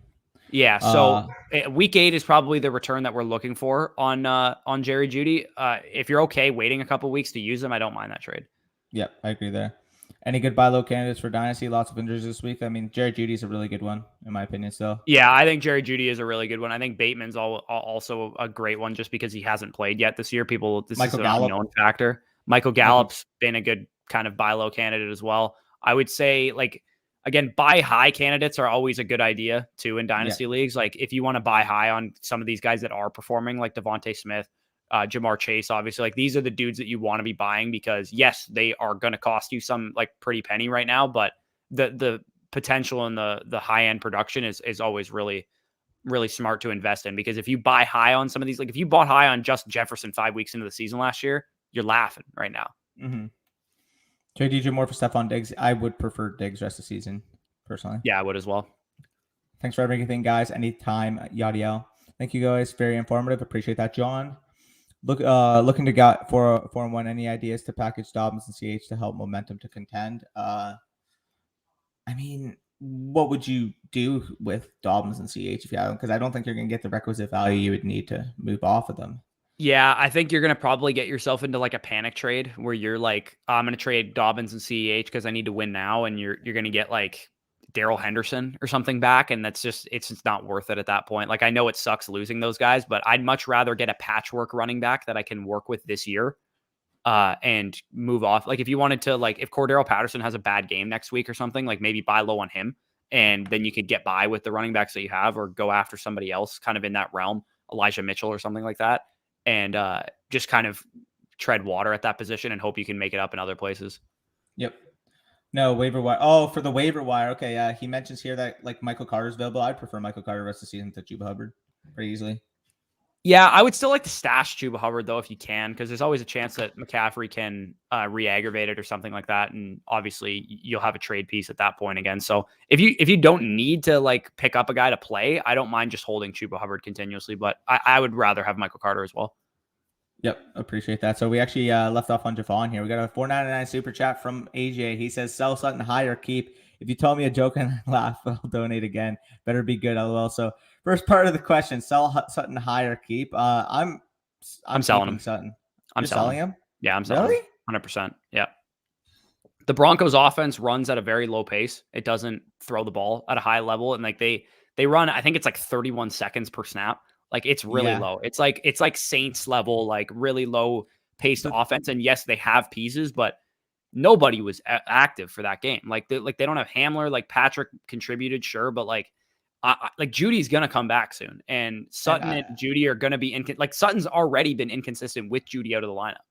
Yeah, so week 8 is probably the return that we're looking for on Jerry Judy. If you're okay waiting a couple weeks to use them, I don't mind that trade. Yep, I agree there. Any good buy low candidates for Dynasty? Lots of injuries this week. I mean, Jerry Judy's a really good one, in my opinion, still. Yeah, I think Jerry Judy is a really good one. I think Bateman's also a great one just because he hasn't played yet this year. This is an unknown factor. Michael Gallup's been a good kind of buy low candidate as well. I would say, like, again, buy high candidates are always a good idea too in dynasty leagues. Like if you want to buy high on some of these guys that are performing, like Devontae Smith, Jamar Chase, obviously, like these are the dudes that you want to be buying because yes, they are going to cost you some like pretty penny right now, but the potential and the high end production is always really, really smart to invest in because if you buy high on some of these, like if you bought high on Justin Jefferson 5 weeks into the season last year, you're laughing right now. Mm-hmm. Trade DJ Moore for Stephon Diggs. I would prefer Diggs rest of the season, personally. Yeah, I would as well. Thanks for everything, guys. Anytime, Yadiel. Thank you, guys. Very informative. Appreciate that, John. Looking to get 4-1. Any ideas to package Dobbins and CH to help momentum to contend? I mean, what would you do with Dobbins and CH if you have them? Because I don't think you're going to get the requisite value you would need to move off of them. Yeah, I think you're going to probably get yourself into like a panic trade where you're like, I'm going to trade Dobbins and CEH because I need to win now. And you're going to get like Darrell Henderson or something back. And it's just not worth it at that point. Like, I know it sucks losing those guys, but I'd much rather get a patchwork running back that I can work with this year and move off. Like if you wanted to, like if Cordero Patterson has a bad game next week or something, like maybe buy low on him. And then you could get by with the running backs that you have or go after somebody else kind of in that realm. Elijah Mitchell or something like that, and just kind of tread water at that position and hope you can make it up in other places. Yep. No, waiver wire. Oh, for the waiver wire. Okay, yeah. He mentions here that like Michael Carter's available. I'd prefer Michael Carter the rest of the season to Chuba Hubbard pretty easily. Yeah, I would still like to stash Chuba Hubbard, though, if you can, because there's always a chance that McCaffrey can re-aggravate it or something like that. And obviously, you'll have a trade piece at that point again. So if you don't need to like pick up a guy to play, I don't mind just holding Chuba Hubbard continuously, but I would rather have Michael Carter as well. Yep, appreciate that. So we actually left off on Javon here. We got a $4.99 super chat from AJ. He says, sell Sutton high or keep. If you told me a joke and I laugh, I'll donate again. Better be good, LOL. So first part of the question, sell Sutton high or keep. I'm selling him. Sutton. I'm selling him. Yeah, I'm selling really? him. 100%. Yeah. The Broncos offense runs at a very low pace. It doesn't throw the ball at a high level. And like they run, I think it's like 31 seconds per snap. Like it's really low. It's like Saints level, like really low paced offense. And yes, they have pieces, but nobody was active for that game. Like they don't have Hamler. Like Patrick contributed, sure, but like Judy's gonna come back soon, and Sutton and Judy are gonna be like Sutton's already been inconsistent with Judy out of the lineup.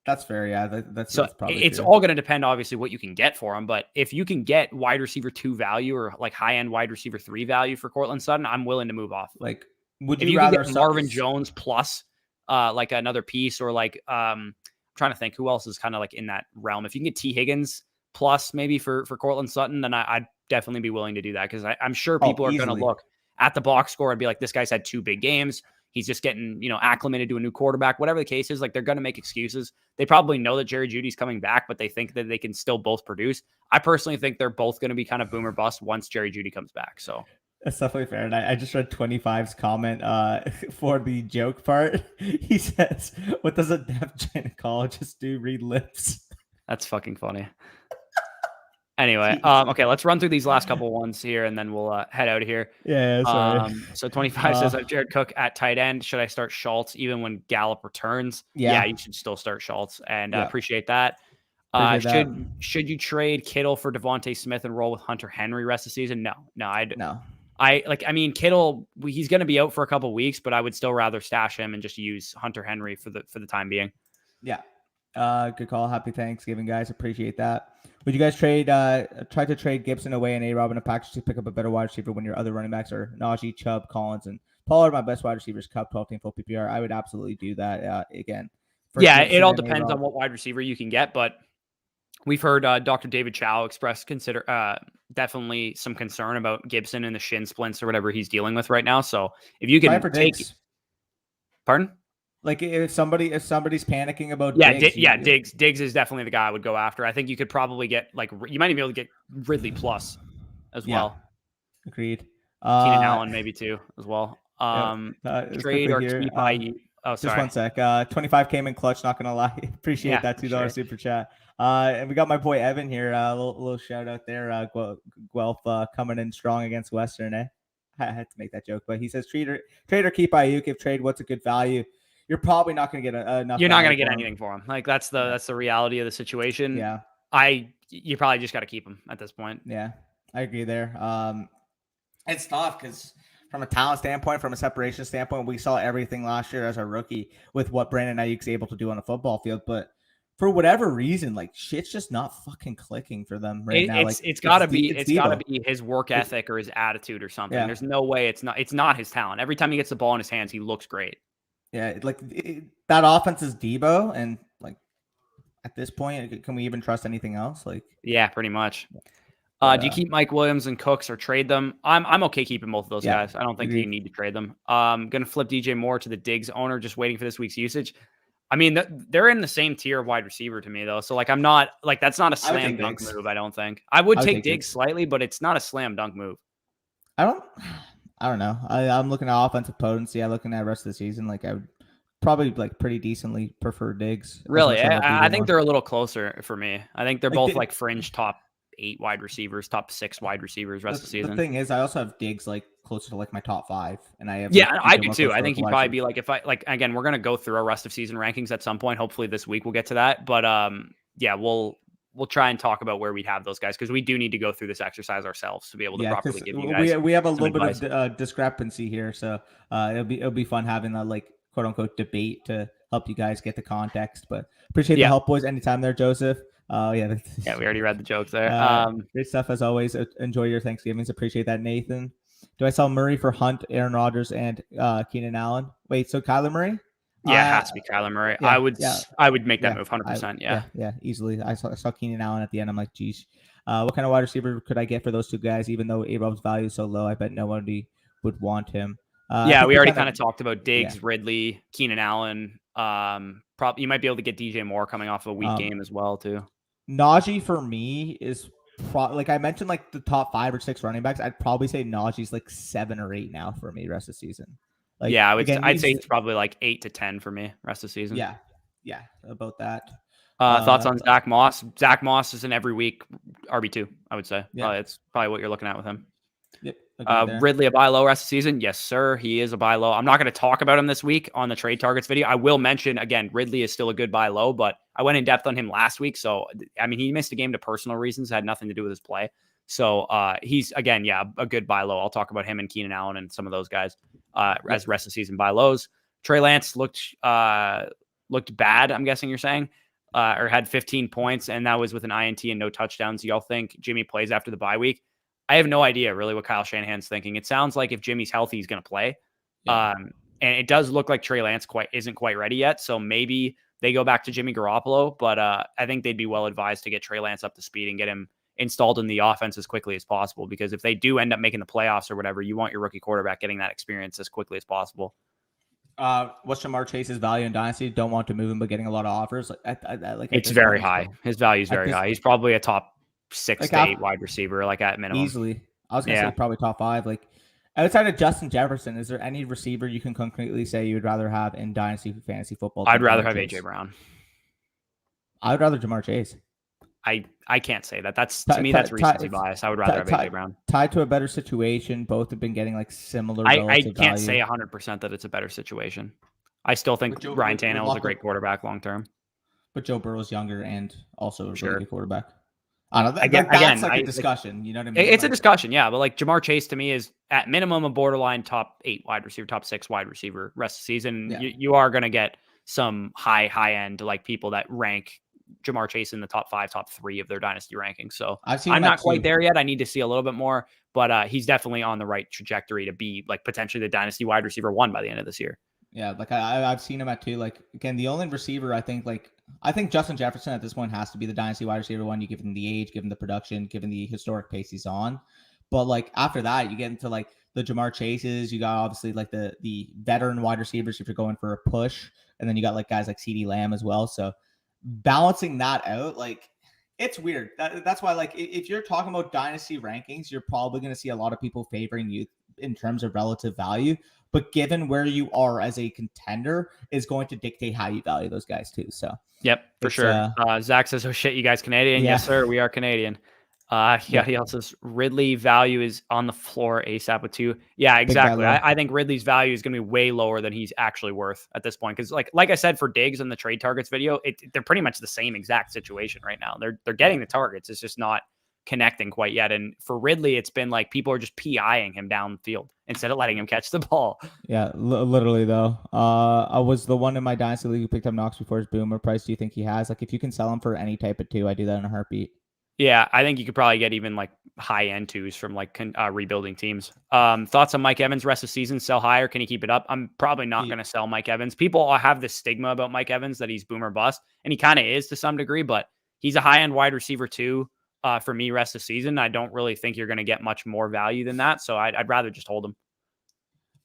That's fair. Yeah, that's probably it's true. all going to depend, obviously, what you can get for him. But if you can get wide receiver 2 value or like high end wide receiver 3 value for Cortland Sutton, I'm willing to move off. Like, would if you rather can get Marvin Jones plus like another piece, or like I'm trying to think who else is kind of like in that realm. If you can get T Higgins plus maybe for Cortland Sutton, then I'd definitely be willing to do that, because I'm sure people are going to look at the box score and be like, this guy's had 2 big games. He's just getting, acclimated to a new quarterback, whatever the case is. Like, they're going to make excuses. They probably know that Jerry Judy's coming back, but they think that they can still both produce. I personally think they're both going to be kind of boom or bust once Jerry Judy comes back. So that's definitely fair. And I just read 25's comment for the joke part. He says, what does a deaf gynecologist do? Read lips. That's fucking funny. Anyway, okay, let's run through these last couple ones here, and then we'll head out of here. Yeah, sorry. So 25 says, I'm Jared Cook at tight end. Should I start Schultz even when Gallup returns? Yeah, you should still start Schultz, and appreciate that. Should you trade Kittle for Devontae Smith and roll with Hunter Henry rest of the season? No. Kittle, he's going to be out for a couple weeks, but I would still rather stash him and just use Hunter Henry for the time being. Yeah. Good call. Happy Thanksgiving, guys. Appreciate that. Would you guys try to trade Gibson away and A-Rob in a package to pick up a better wide receiver when your other running backs are Najee, Chubb, Collins, and Pollard? My best wide receivers, Cup 12 team full PPR. I would absolutely do that again. It all depends on what wide receiver you can get, but we've heard Dr. David Chow express definitely some concern about Gibson and the shin splints or whatever he's dealing with right now. So if you can take, pardon? Like if somebody's panicking about Diggs is definitely the guy I would go after. I think you could probably get you might even be able to get Ridley plus as well. Agreed. Keenan Allen maybe too as well. Trade or keep IE. Oh, sorry. Just one sec. 25 came in clutch. Not gonna lie. Appreciate that $2 super chat. And we got my boy Evan here. A little shout out there. Guelph coming in strong against Western. I had to make that joke, but he says trade or keep Ayuk. If trade, what's a good value? You're probably not going to get enough. You're not going to get anything for him. Like that's the reality of the situation. Yeah. You probably just got to keep him at this point. Yeah, I agree there. It's tough because from a talent standpoint, from a separation standpoint, we saw everything last year as a rookie with what Brandon Ayuk's able to do on a football field. But for whatever reason, like shit's just not fucking clicking for them now. It's got to be his work ethic or his attitude or something. Yeah. There's no way it's not his talent. Every time he gets the ball in his hands, he looks great. Yeah, that offense is Debo, and like at this point, can we even trust anything else? Like, yeah, pretty much. Do you keep Mike Williams and Cooks or trade them? I'm okay keeping both of those guys. I don't think you need to trade them. Gonna flip DJ Moore to the Diggs owner, just waiting for this week's usage. I mean, they're in the same tier of wide receiver to me though. So like, I'm not like that's not a slam dunk move. I don't think I would take Diggs slightly, but it's not a slam dunk move. I don't know. I'm looking at offensive potency. I'm looking at the rest of the season. Like I would probably like pretty decently prefer Diggs. Really? I think they're a little closer for me. I think they're both like fringe top 8 wide receivers, top 6 wide receivers rest of the season. The thing is, I also have Diggs like closer to like my top 5. And I have I do too. I think he'd probably be like, if I like again, we're gonna go through our rest of season rankings at some point. Hopefully this week we'll get to that. But we'll we'll try and talk about where we'd have those guys, because we do need to go through this exercise ourselves to be able to properly give you guys. We have a little advice. bit of discrepancy here, so it'll be fun having that like quote unquote debate to help you guys get the context. But appreciate the help, boys. Anytime there, Joseph. We already read the jokes there. Great stuff as always. Enjoy your Thanksgivings. Appreciate that, Nathan. Do I sell Murray for Hunt, Aaron Rodgers, and Keenan Allen? Wait, so Kyler Murray? Yeah, it has to be Kyler Murray. Yeah, I would make that move 100%. Yeah, easily. I saw Keenan Allen at the end. I'm like, geez, what kind of wide receiver could I get for those two guys? Even though A-Rob's value is so low, I bet nobody would want him. We already kind of talked about Diggs, Ridley, Keenan Allen. You might be able to get DJ Moore coming off a weak game as well too. Najee for me is like I mentioned, like the top 5 or 6 running backs. I'd probably say Najee's like 7 or 8 now for me rest of the season. Like, I'd say it's probably like 8 to 10 for me rest of the season. Yeah, about that. Thoughts on Zach Moss? Zach Moss is an every week RB2, I would say. It's probably what you're looking at with him. Yep. Ridley a buy low rest of the season? Yes, sir. He is a buy low. I'm not going to talk about him this week on the trade targets video. I will mention again, Ridley is still a good buy low, but I went in depth on him last week. So, I mean, he missed a game to personal reasons, had nothing to do with his play. So he's again, a good buy low. I'll talk about him and Keenan Allen and some of those guys as rest of the season buy lows. Trey Lance looked bad, I'm guessing you're saying, or had 15 points, and that was with an INT and no touchdowns. Y'all think Jimmy plays after the bye week? I have no idea really what Kyle Shanahan's thinking. It sounds like if Jimmy's healthy, he's going to play. And it does look like Trey Lance isn't quite ready yet. So maybe they go back to Jimmy Garoppolo, but I think they'd be well advised to get Trey Lance up to speed and get him installed in the offense as quickly as possible. Because if they do end up making the playoffs or whatever, you want your rookie quarterback getting that experience as quickly as possible. What's Jamar Chase's value in Dynasty? Don't want to move him, but getting a lot of offers. It's very high. His value is very high. He's probably a top 6 to 8 wide receiver, like at minimum. Easily. I was going to say probably top 5. Like outside of Justin Jefferson, is there any receiver you can concretely say you would rather have in Dynasty fantasy football? I'd rather have AJ Brown. I would rather Jamar Chase. I can't say that. That's to me, that's recency bias. I would rather have AJ Brown. Tied to a better situation. Both have been getting like similar. I can't say 100% that it's a better situation. I still think Ryan Tannehill is a great quarterback long term. But Joe Burrow's younger and also a really good quarterback. I don't know. That's like a discussion. You know what I mean? It's a discussion, yeah. But like Jamar Chase to me is at minimum a borderline top 8 wide receiver, top 6 wide receiver rest of the season. Yeah. You are going to get some high end like people that rank Jamar Chase in the top 5, top 3 of their dynasty rankings. So I'm not quite there yet. I need to see a little bit more, but he's definitely on the right trajectory to be like potentially the dynasty wide receiver 1 by the end of this year. Yeah, like I've seen him at 2. Like again, the only receiver I think Justin Jefferson at this point has to be the dynasty wide receiver 1. You give him the age, give him the production, given the historic pace he's on. But like after that, you get into like the Jamar Chases. You got obviously like the veteran wide receivers if you're going for a push, and then you got like guys like CeeDee Lamb as well. So balancing that out, like it's weird. That's why like if you're talking about dynasty rankings, you're probably going to see a lot of people favoring you in terms of relative value. But given where you are as a contender is going to dictate how you value those guys too. So yep, for sure. Zack says, "Oh shit, you guys Canadian?" Yeah. Yes, sir, we are Canadian. He also says Ridley value is on the floor ASAP with 2. Yeah, exactly. I think Ridley's value is going to be way lower than he's actually worth at this point. Because like I said for Diggs in the trade targets video, they're pretty much the same exact situation right now. They're getting the targets. It's just not connecting quite yet. And for Ridley, it's been like people are just PIing him downfield instead of letting him catch the ball. Yeah, literally though. I was the one in my dynasty league who picked up Knox before his boomer price. Do you think he has? Like if you can sell him for any type of 2, I do that in a heartbeat. Yeah, I think you could probably get even like high end 2s from like rebuilding teams. Thoughts on Mike Evans rest of the season? Sell higher? Can he keep it up? I'm probably not going to sell Mike Evans. People have this stigma about Mike Evans that he's boomer bust, and he kind of is to some degree, but he's a high end wide receiver too. For me, rest of the season, I don't really think you're going to get much more value than that. So I'd rather just hold him.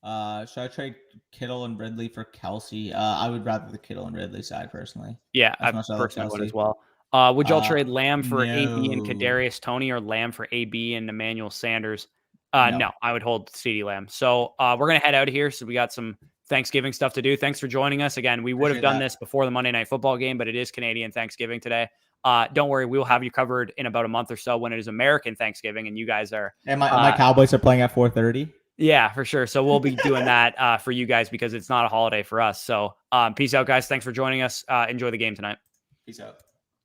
Should I trade Kittle and Bridley for Kelsey? I would rather the Kittle and Ridley side personally. Yeah, I personally would as well. Would y'all trade Lamb for AB and Kadarius Toney or Lamb for AB and Emmanuel Sanders? No, I would hold CeeDee Lamb. So we're going to head out of here. So we got some Thanksgiving stuff to do. Thanks for joining us. Again, we would have done this before the Monday Night Football game, but it is Canadian Thanksgiving today. Don't worry, we'll have you covered in about a month or so when it is American Thanksgiving, and you guys are. And my Cowboys are playing at 4:30. Yeah, for sure. So we'll be doing that for you guys because it's not a holiday for us. So peace out, guys. Thanks for joining us. Enjoy the game tonight. Peace out.